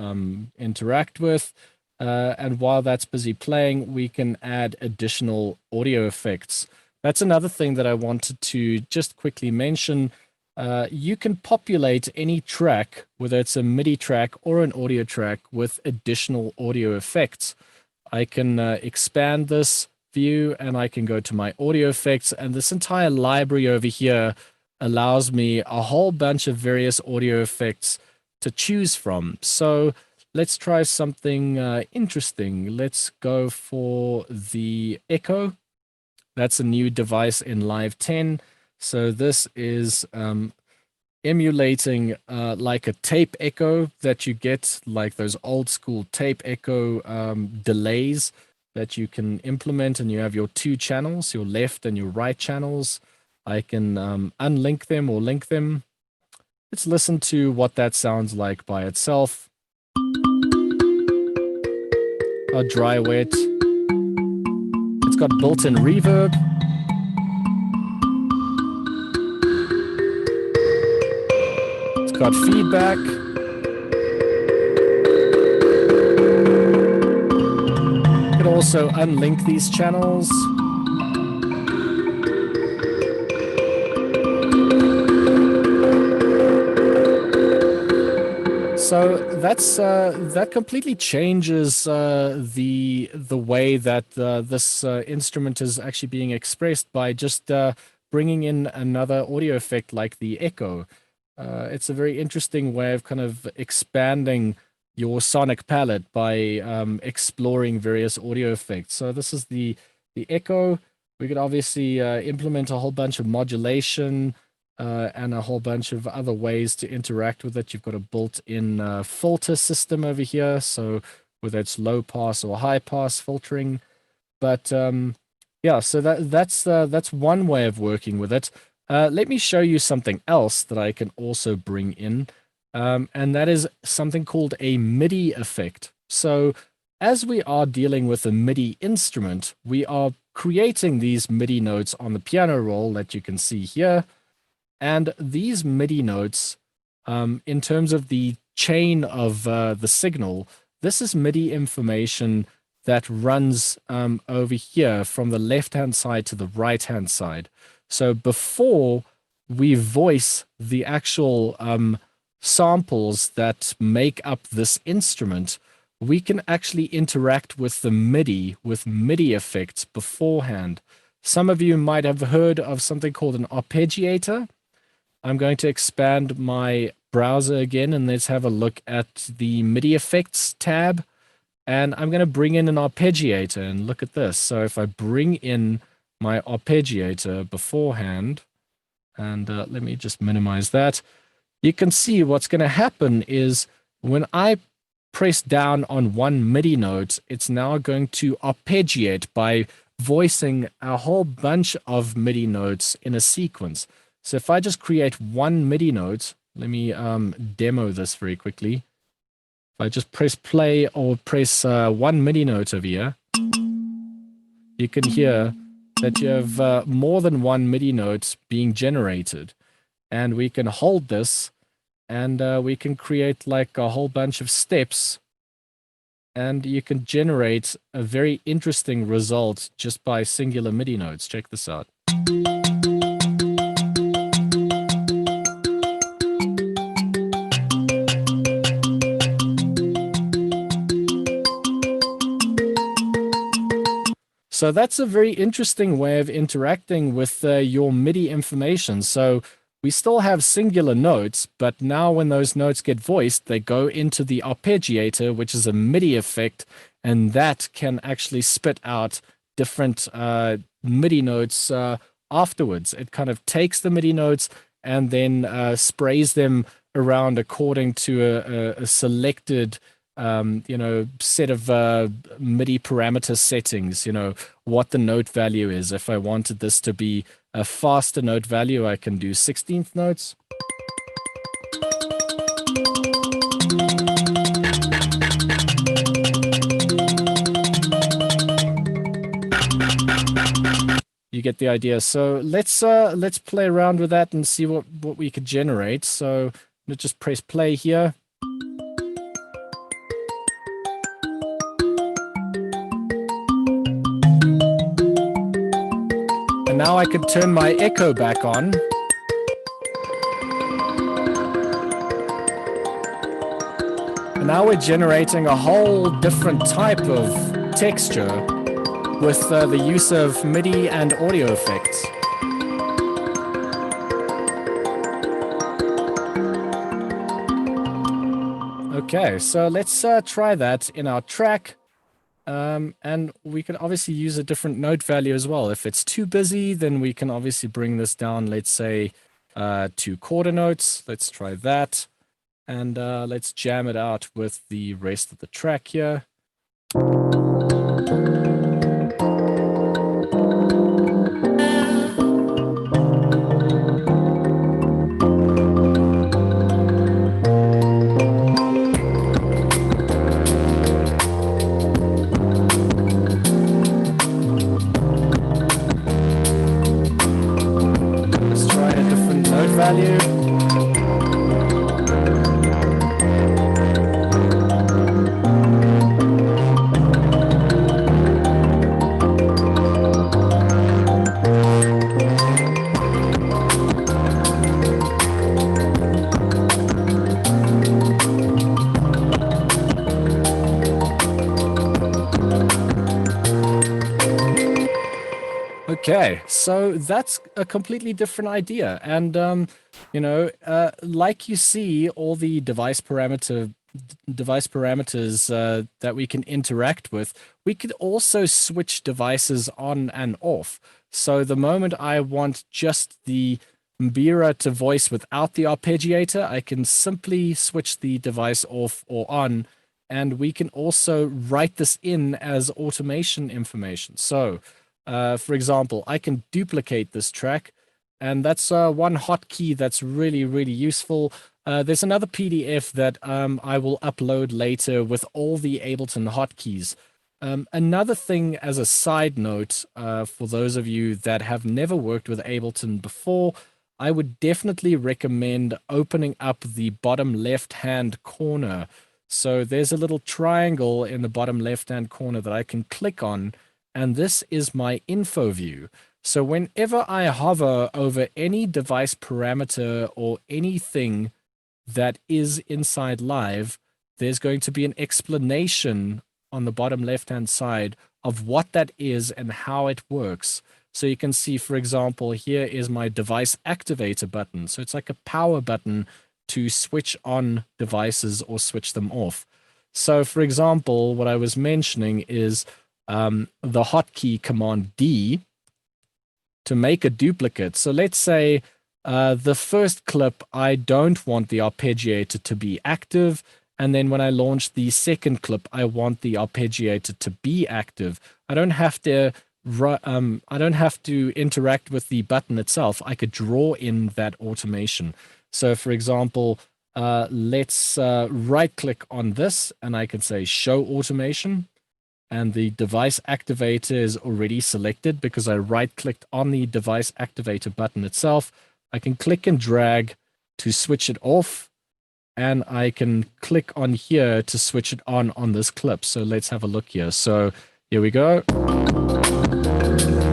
interact with, and while that's busy playing, we can add additional audio effects. That's another thing that I wanted to just quickly mention. You can populate any track, whether it's a MIDI track or an audio track, with additional audio effects. I can expand this view and I can go to my audio effects, and this entire library over here allows me a whole bunch of various audio effects to choose from. So let's try something interesting. Let's go for the echo. That's a new device in Live 10. So this is emulating like a tape echo that you get, like those old school tape echo delays that you can implement, and you have your two channels, your left and your right channels. I can unlink them or link them. Let's listen to what that sounds like by itself. A dry wet. It's got built-in reverb. It's got feedback. You can also unlink these channels. So that's that completely changes the way that this instrument is actually being expressed by just bringing in another audio effect like the echo. It's a very interesting way of kind of expanding your sonic palette by exploring various audio effects. So this is the echo. We could obviously implement a whole bunch of modulation and a whole bunch of other ways to interact with it. You've got a built-in filter system over here, so whether it's low pass or high pass filtering. But yeah, so that's one way of working with it. Let me show you something else that I can also bring in, and that is something called a MIDI effect. So as we are dealing with a MIDI instrument, we are creating these MIDI notes on the piano roll that you can see here. And these MIDI notes, in terms of the chain of the signal, this is MIDI information that runs over here from the left-hand side to the right-hand side. So before we voice the actual samples that make up this instrument, we can actually interact with the MIDI, with MIDI effects beforehand. Some of you might have heard of something called an arpeggiator. I'm going to expand my browser again, and let's have a look at the MIDI effects tab. And I'm going to bring in an arpeggiator, and look at this. So if I bring in my arpeggiator beforehand, and let me just minimize that, you can see what's going to happen is when I press down on one MIDI note, it's now going to arpeggiate by voicing a whole bunch of MIDI notes in a sequence. So if I just create one MIDI note, let me demo this very quickly. If I just press play or press one MIDI note over here, you can hear that you have more than one MIDI note being generated. And we can hold this, and we can create like a whole bunch of steps, and you can generate a very interesting result just by singular MIDI notes. Check this out. So that's a very interesting way of interacting with your MIDI information. So we still have singular notes, but now when those notes get voiced, they go into the arpeggiator, which is a MIDI effect, and that can actually spit out different MIDI notes afterwards. It kind of takes the MIDI notes and then sprays them around according to a selected set of MIDI parameter settings, what the note value is. If I wanted this to be a faster note value, I can do 16th notes. You get the idea. So let's play around with that and see what we could generate. So let's just press play here. And now I could turn my echo back on. And now we're generating a whole different type of texture with the use of MIDI and audio effects. Okay, so let's try that in our track. And we can obviously use a different note value as well. If it's too busy, then we can obviously bring this down, let's say, to quarter notes. Let's try that. And let's jam it out with the rest of the track here. Let's try a different note value. Okay, so that's a completely different idea. And, like you see, all the device parameters that we can interact with, we could also switch devices on and off. So the moment I want just the behr to voice without the arpeggiator, I can simply switch the device off or on, and we can also write this in as automation information. So for example, I can duplicate this track, and that's one hotkey that's really, really useful. There's another PDF that I will upload later with all the Ableton hotkeys. Another thing as a side note, for those of you that have never worked with Ableton before, I would definitely recommend opening up the bottom left-hand corner. So there's a little triangle in the bottom left-hand corner that I can click on, and this is my info view. So whenever I hover over any device parameter or anything that is inside Live, there's going to be an explanation on the bottom left-hand side of what that is and how it works. So you can see, for example, here is my device activator button. So it's like a power button to switch on devices or switch them off. So for example, what I was mentioning is the hotkey command D to make a duplicate. So let's say the first clip, I don't want the arpeggiator to be active. And then when I launch the second clip, I want the arpeggiator to be active. I don't have to interact with the button itself. I could draw in that automation. So for example, let's right click on this and I can say show automation. And the device activator is already selected because I right-clicked on the device activator button itself. I can click and drag to switch it off, and I can click on here to switch it on this clip. So let's have a look here. So here we go.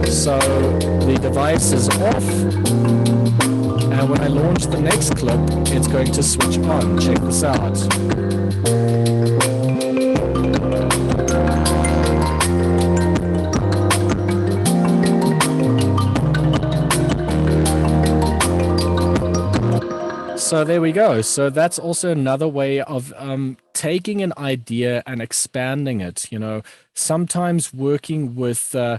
So the device is off, and when I launch the next clip, it's going to switch on. Check this out. So there we go. So that's also another way of taking an idea and expanding it. You know, sometimes working with a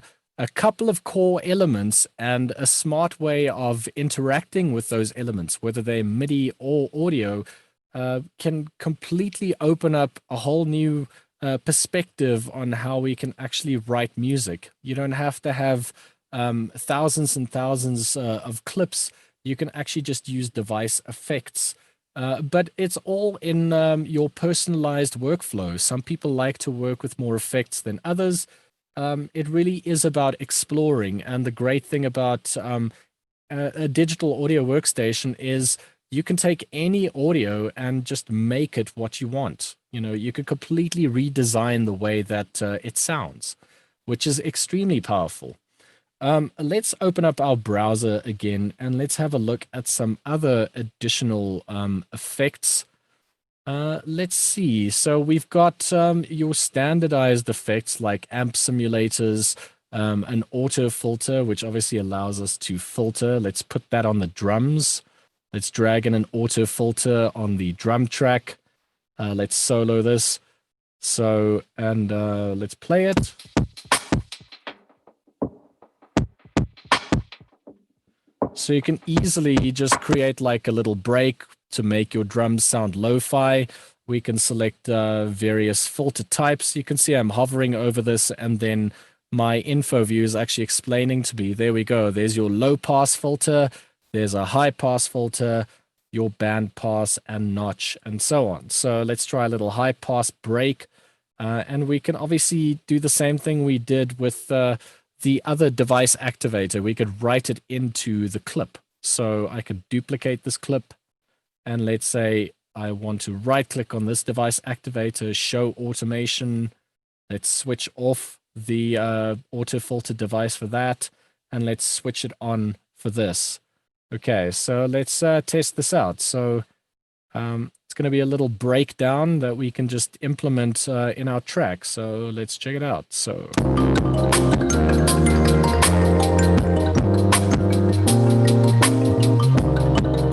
couple of core elements and a smart way of interacting with those elements, whether they're MIDI or audio, can completely open up a whole new perspective on how we can actually write music. You don't have to have thousands and thousands of clips. You can actually just use device effects, but it's all in your personalized workflow. Some people like to work with more effects than others. it really is about exploring. And the great thing about a digital audio workstation is you can take any audio and just make it what you want. You know, you could completely redesign the way that it sounds, which is extremely powerful. Let's open up our browser again and let's have a look at some other additional effects. Let's see. So we've got your standardized effects like amp simulators, an auto filter, which obviously allows us to filter. Let's put that on the drums. Let's drag in an auto filter on the drum track. Let's solo this. So, and let's play it. So you can easily just create like a little break to make your drums sound lo-fi. We can select various filter types. You can see I'm hovering over this, and then my info view is actually explaining to me, there we go, there's your low pass filter, there's a high pass filter, your band pass and notch, and so on. So let's try a little high pass break. And we can obviously do the same thing we did with the other device activator. We could write it into the clip. So I could duplicate this clip, and let's say I want to right click on this device activator, show automation. Let's switch off the auto filter device for that, and let's switch it on for this. Okay, so let's test this out. So it's going to be a little breakdown that we can just implement in our track. So let's check it out. So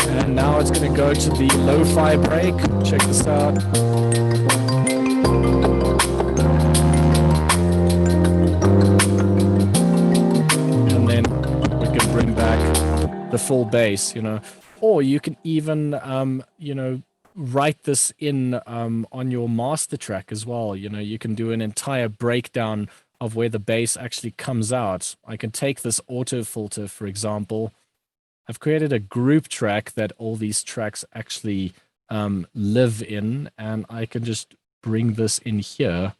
and now it's going to go to the lo-fi break. Check this out. And then we can bring back the full bass, you know, or you can even, you know, write this in on your master track as well. You know, you can do an entire breakdown of where the bass actually comes out. I can take this auto filter, for example. I've created a group track that all these tracks actually live in, and I can just bring this in here,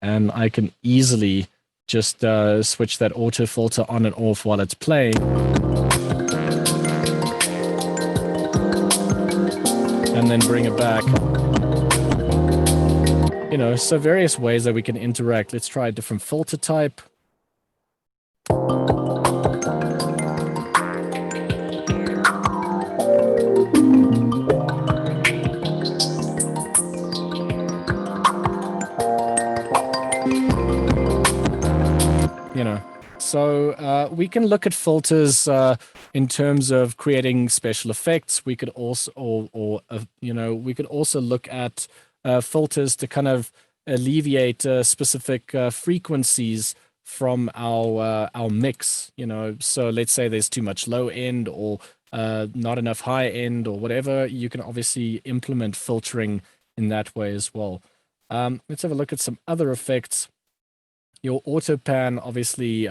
and I can easily just switch that auto filter on and off while it's playing. And then bring it back. You know, so various ways that we can interact. Let's try a different filter type. You know, so we can look at filters in terms of creating special effects. We could also, you know, we could also look at filters to kind of alleviate specific frequencies from our mix. You know, so let's say there's too much low end or not enough high end or whatever. You can obviously implement filtering in that way as well. Let's have a look at some other effects. Your auto pan obviously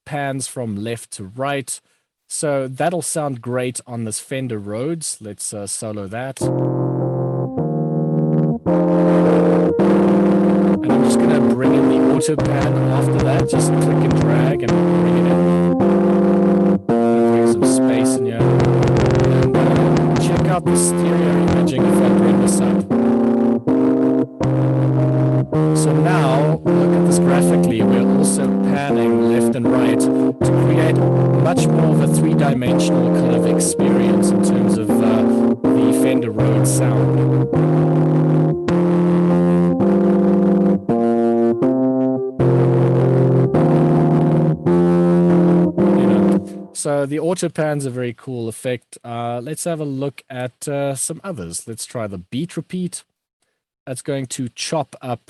pans from left to right. So that'll sound great on this Fender Rhodes. Let's solo that. And I'm just going to bring in the auto pan after that. Just click and drag and bring it in. Bring some space in here. And check out the stereo imaging if I bring this up. So now, look at this graphically, we're also panning left and right to create much more of a three-dimensional kind of experience in terms of the Fender Rhodes sound. You know, so the auto pan's a very cool effect. Let's have a look at some others. Let's try the beat repeat. That's going to chop up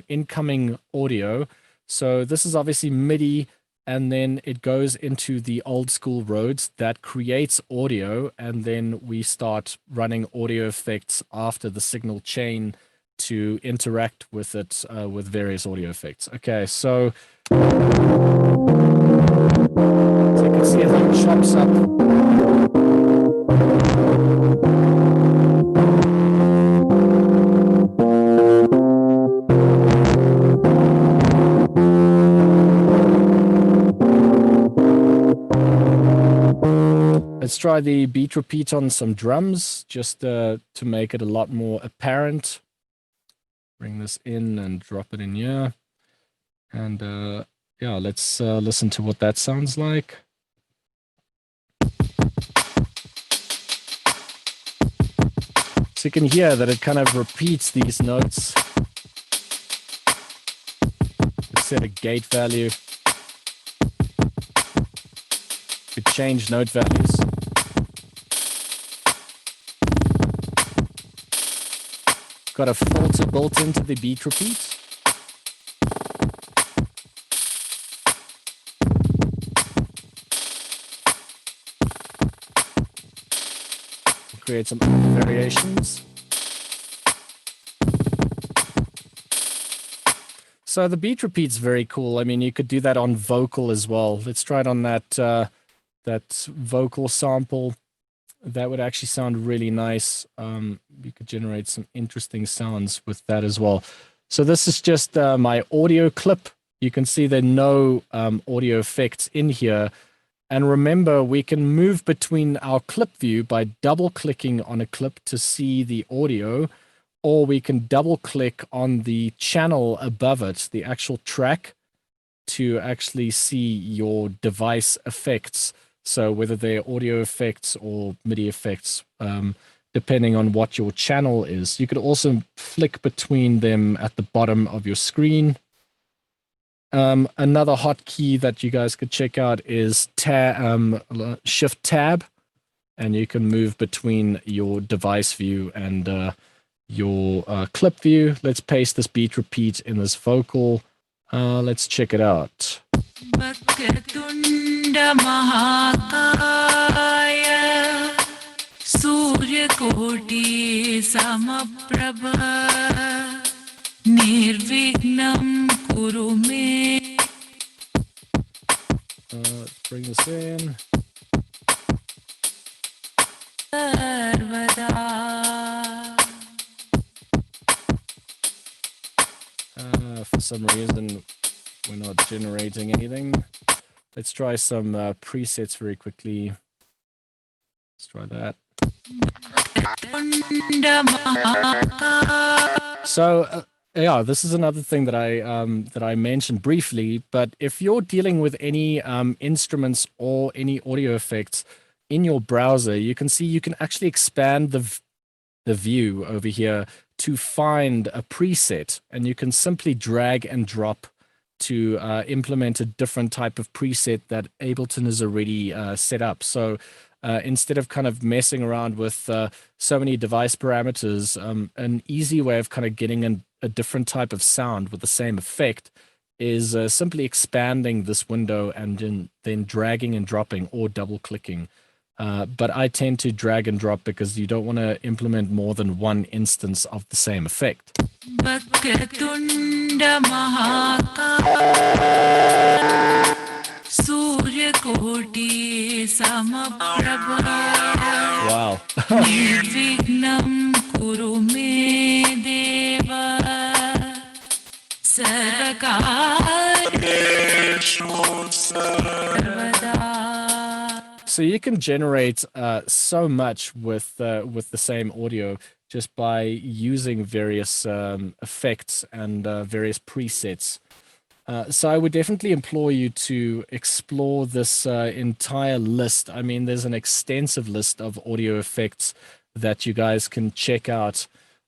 incoming audio. So this is obviously MIDI, and then it goes into the old school Rhodes that creates audio, and then we start running audio effects after the signal chain to interact with it with various audio effects. Okay, so you can see how it chops up. let's try the beat repeat on some drums, just to make it a lot more apparent. Bring this in and drop it in here. And yeah, let's listen to what that sounds like. So you can hear that it kind of repeats these notes. Set a gate value. Could change note values. Got a filter built into the beat repeat. Create some variations. So the beat repeat's very cool. I mean, you could do that on vocal as well. Let's try it on that vocal sample. That would actually sound really nice. You could generate some interesting sounds with that as well. So this is just my audio clip. You can see there are no audio effects in here. And remember, we can move between our clip view by double-clicking on a clip to see the audio, or we can double-click on the channel above it, the actual track, to actually see your device effects. So whether they're audio effects or MIDI effects, depending on what your channel is. You could also flick between them at the bottom of your screen. Another hotkey that you guys could check out is Shift Tab, and you can move between your device view and your clip view. Let's paste this beat repeat in this vocal. Let's check it out. Let's bring this in. For some reason, we're not generating anything. Let's try some presets very quickly. Let's try that. So yeah, this is another thing that I mentioned briefly. But if you're dealing with any instruments or any audio effects in your browser, you can see you can actually expand the view over here to find a preset, and you can simply drag and drop to implement a different type of preset that Ableton is already set up. So instead of kind of messing around with so many device parameters, an easy way of kind of getting a different type of sound with the same effect is simply expanding this window and then dragging and dropping or double clicking. But I tend to drag and drop because you don't want to implement more than one instance of the same effect. Wow. So you can generate so much with the same audio just by using various effects and various presets. So I would definitely implore you to explore this entire list. I mean, there's an extensive list of audio effects that you guys can check out.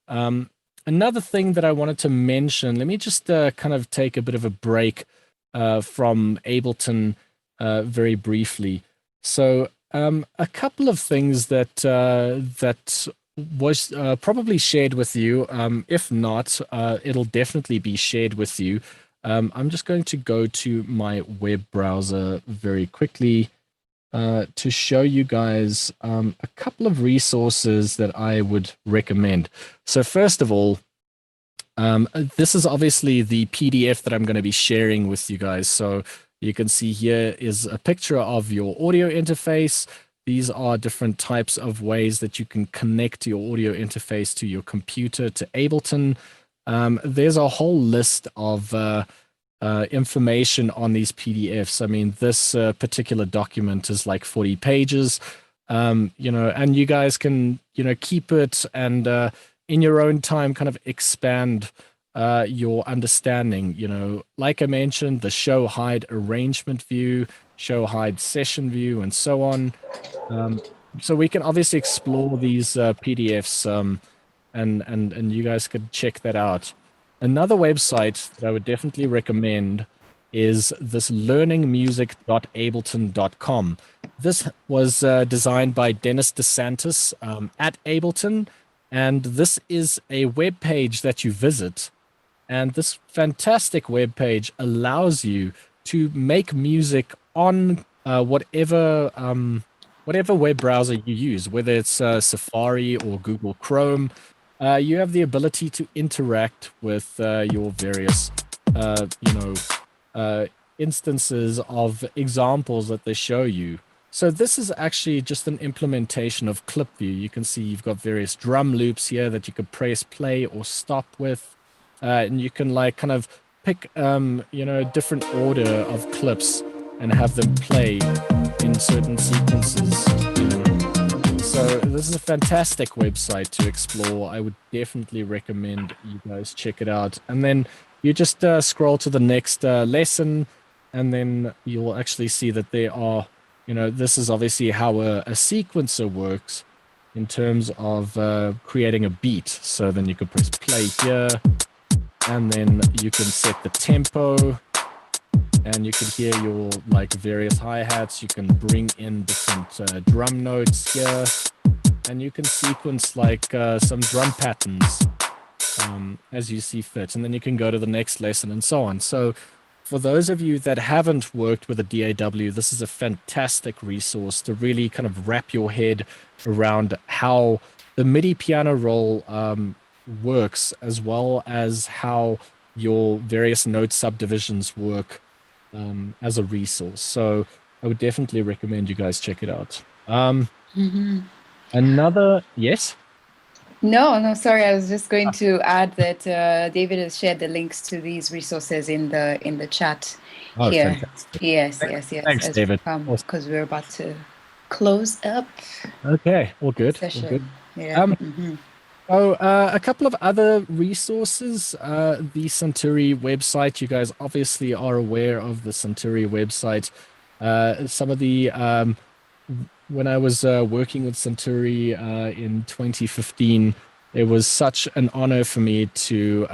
Another thing that I wanted to mention, let me just kind of take a bit of a break from Ableton very briefly. So a couple of things that was probably shared with you. If not, it'll definitely be shared with you. I'm just going to go to my web browser very quickly to show you guys a couple of resources that I would recommend. So first of all, this is obviously the PDF that I'm going to be sharing with you guys. So you can see here is a picture of your audio interface. These are different types of ways that you can connect your audio interface to your computer, to Ableton. There's a whole list of information on these PDFs. I mean, this particular document is like 40 pages. And you guys can, keep it and in your own time kind of expand your understanding. Like I mentioned, the show hide arrangement view, show hide session view, and so on. So we can obviously explore these PDFs, and you guys could check that out. Another website that I would definitely recommend is this learningmusic.ableton.com. This was designed by Dennis DeSantis at Ableton, and this is a web page that you visit. And this fantastic web page allows you to make music on whatever web browser you use, whether it's Safari or Google Chrome. You have the ability to interact with your various, instances of examples that they show you. So this is actually just an implementation of clip view. You can see you've got various drum loops here that you could press play or stop with. And you can kind of pick, different order of clips and have them play in certain sequences. So this is a fantastic website to explore. I would definitely recommend you guys check it out. And then you just scroll to the next lesson, and then you'll actually see that there are, this is obviously how a sequencer works in terms of creating a beat. So then you could press play here, and then you can set the tempo, and you can hear your various hi-hats. You can bring in different drum notes here, and you can sequence some drum patterns as you see fit, and then you can go to the next lesson and so on. So for those of you that haven't worked with a DAW, this is a fantastic resource to really kind of wrap your head around how the MIDI piano roll works, as well as how your various note subdivisions work as a resource. So I would definitely recommend you guys check it out. Another, yes? No, sorry. I was just going to add that David has shared the links to these resources in the chat here. Fantastic. Yes. Thanks, David. Because we're about to close up. Okay, all good. Session. All good. Yeah. A couple of other resources. The Santuri website. You guys obviously are aware of the Santuri website. Some of the when I was working with Santuri in 2015, it was such an honor for me to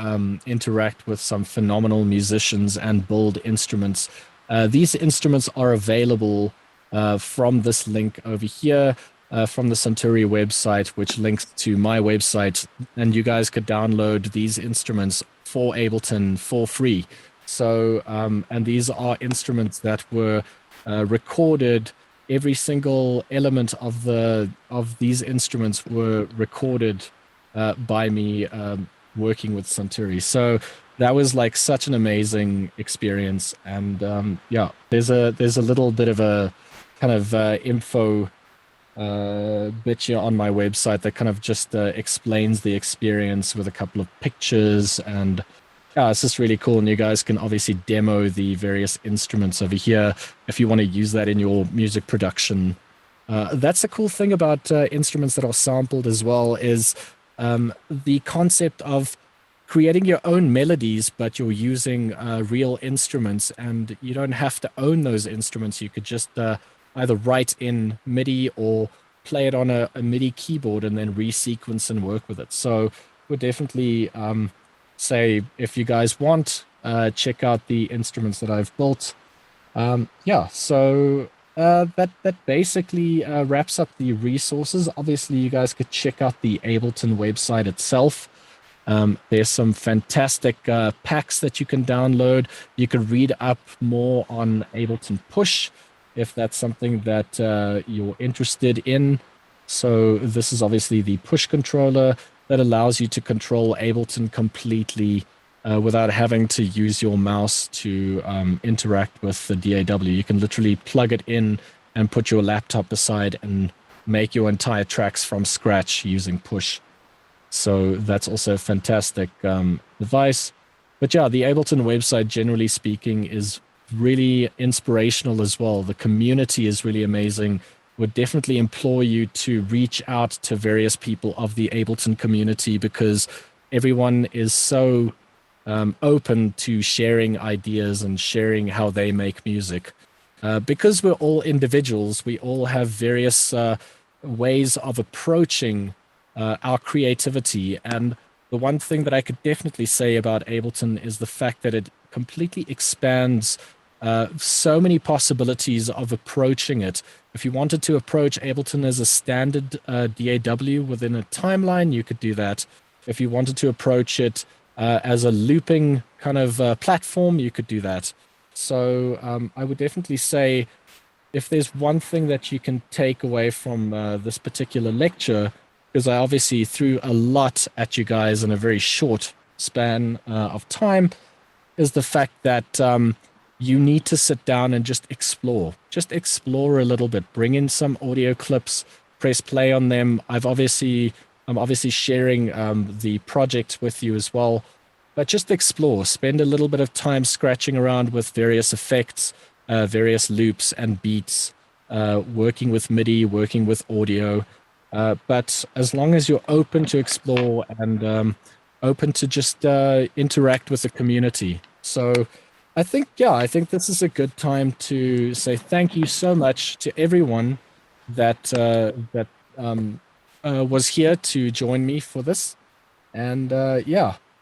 interact with some phenomenal musicians and build instruments. These instruments are available from this link over here, from the Santuri website, which links to my website, and you guys could download these instruments for Ableton for free. So, and these are instruments that were recorded. Every single element of these instruments were recorded by me working with Santuri. So that was such an amazing experience. And there's a little bit of a kind of info bit here on my website that kind of just explains the experience with a couple of pictures, and it's just really cool. And you guys can obviously demo the various instruments over here if you want to use that in your music production. That's the cool thing about instruments that are sampled as well, is the concept of creating your own melodies, but you're using real instruments, and you don't have to own those instruments. You could just either write in MIDI or play it on a MIDI keyboard and then resequence and work with it. So we'll definitely say, if you guys want, check out the instruments that I've built. So that basically wraps up the resources. Obviously, you guys could check out the Ableton website itself. There's some fantastic packs that you can download. You can read up more on Ableton Push if that's something that you're interested in. So this is obviously the push controller that allows you to control Ableton completely without having to use your mouse to interact with the DAW. You can literally plug it in and put your laptop aside and make your entire tracks from scratch using push. So that's also a fantastic device. But yeah, the Ableton website, generally speaking, is really inspirational as well. The community is really amazing. would definitely implore you to reach out to various people of the Ableton community, because everyone is so open to sharing ideas and sharing how they make music. Because we're all individuals, we all have various ways of approaching our creativity. And the one thing that I could definitely say about Ableton is the fact that it completely expands so many possibilities of approaching it. If you wanted to approach Ableton as a standard DAW within a timeline, you could do that. If you wanted to approach it as a looping kind of platform, you could do that. So I would definitely say, if there's one thing that you can take away from this particular lecture, because I obviously threw a lot at you guys in a very short span of time, is the fact that you need to sit down and just explore. Just explore a little bit. Bring in some audio clips, press play on them. I'm obviously sharing the project with you as well. But just explore. Spend a little bit of time scratching around with various effects, various loops and beats, working with MIDI, working with audio. But as long as you're open to explore and open to just interact with the community. So I think this is a good time to say thank you so much to everyone that was here to join me for this. And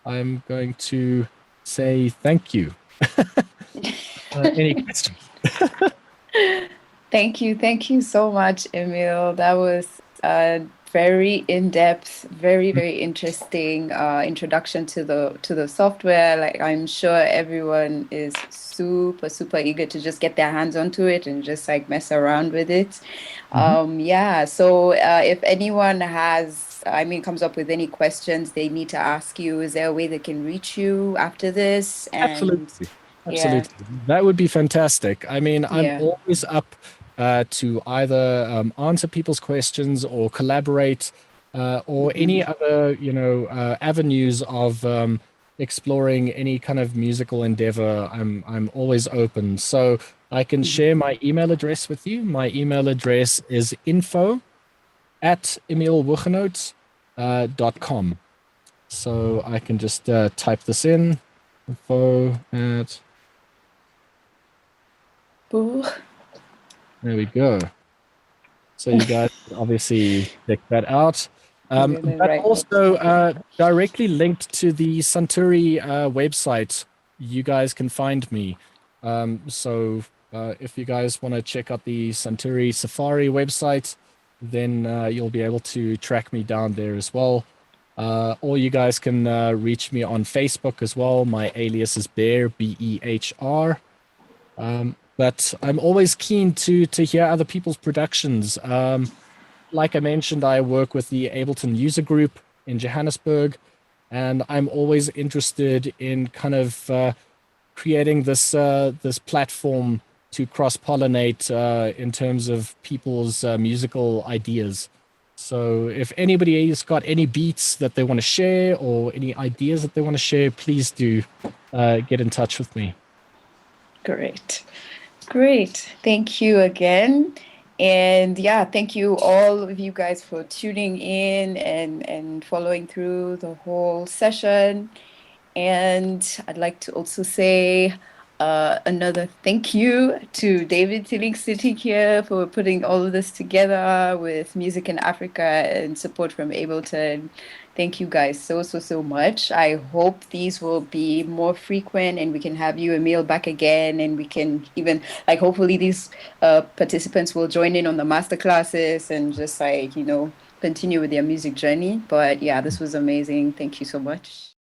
I'm going to say thank you. Any questions? Thank you so much, Emile. That was very in-depth, very interesting introduction to the software. Like, I'm sure everyone is super eager to just get their hands onto it and just like mess around with it. So if anyone comes up with any questions they need to ask you, is there a way they can reach you after this? And Absolutely. That would be fantastic. I mean, I'm always up to either answer people's questions or collaborate or any other, avenues of exploring any kind of musical endeavor. I'm always open. So I can share my email address with you. My email address is info@emilehoogenhout.com. So I can just type this in. Info at. There we go. So you guys obviously check that out. But also directly linked to the Santuri website, you guys can find me. So if you guys want to check out the Santuri Safari website, then you'll be able to track me down there as well. Or you guys can reach me on Facebook as well. My alias is behr, BEHR. But I'm always keen to hear other people's productions. Like I mentioned, I work with the Ableton user group in Johannesburg, and I'm always interested in kind of creating this platform to cross-pollinate in terms of people's musical ideas. So if anybody has got any beats that they want to share or any ideas that they want to share, please do get in touch with me. Great. Thank you again. And thank you all of you guys for tuning in and following through the whole session. And I'd like to also say another thank you to David Tilling sitting here for putting all of this together with Music in Africa and support from Ableton. Thank you guys so much. I hope these will be more frequent and we can have you, Emile, back again, and we can even hopefully these participants will join in on the masterclasses and just continue with their music journey. But this was amazing. Thank you so much.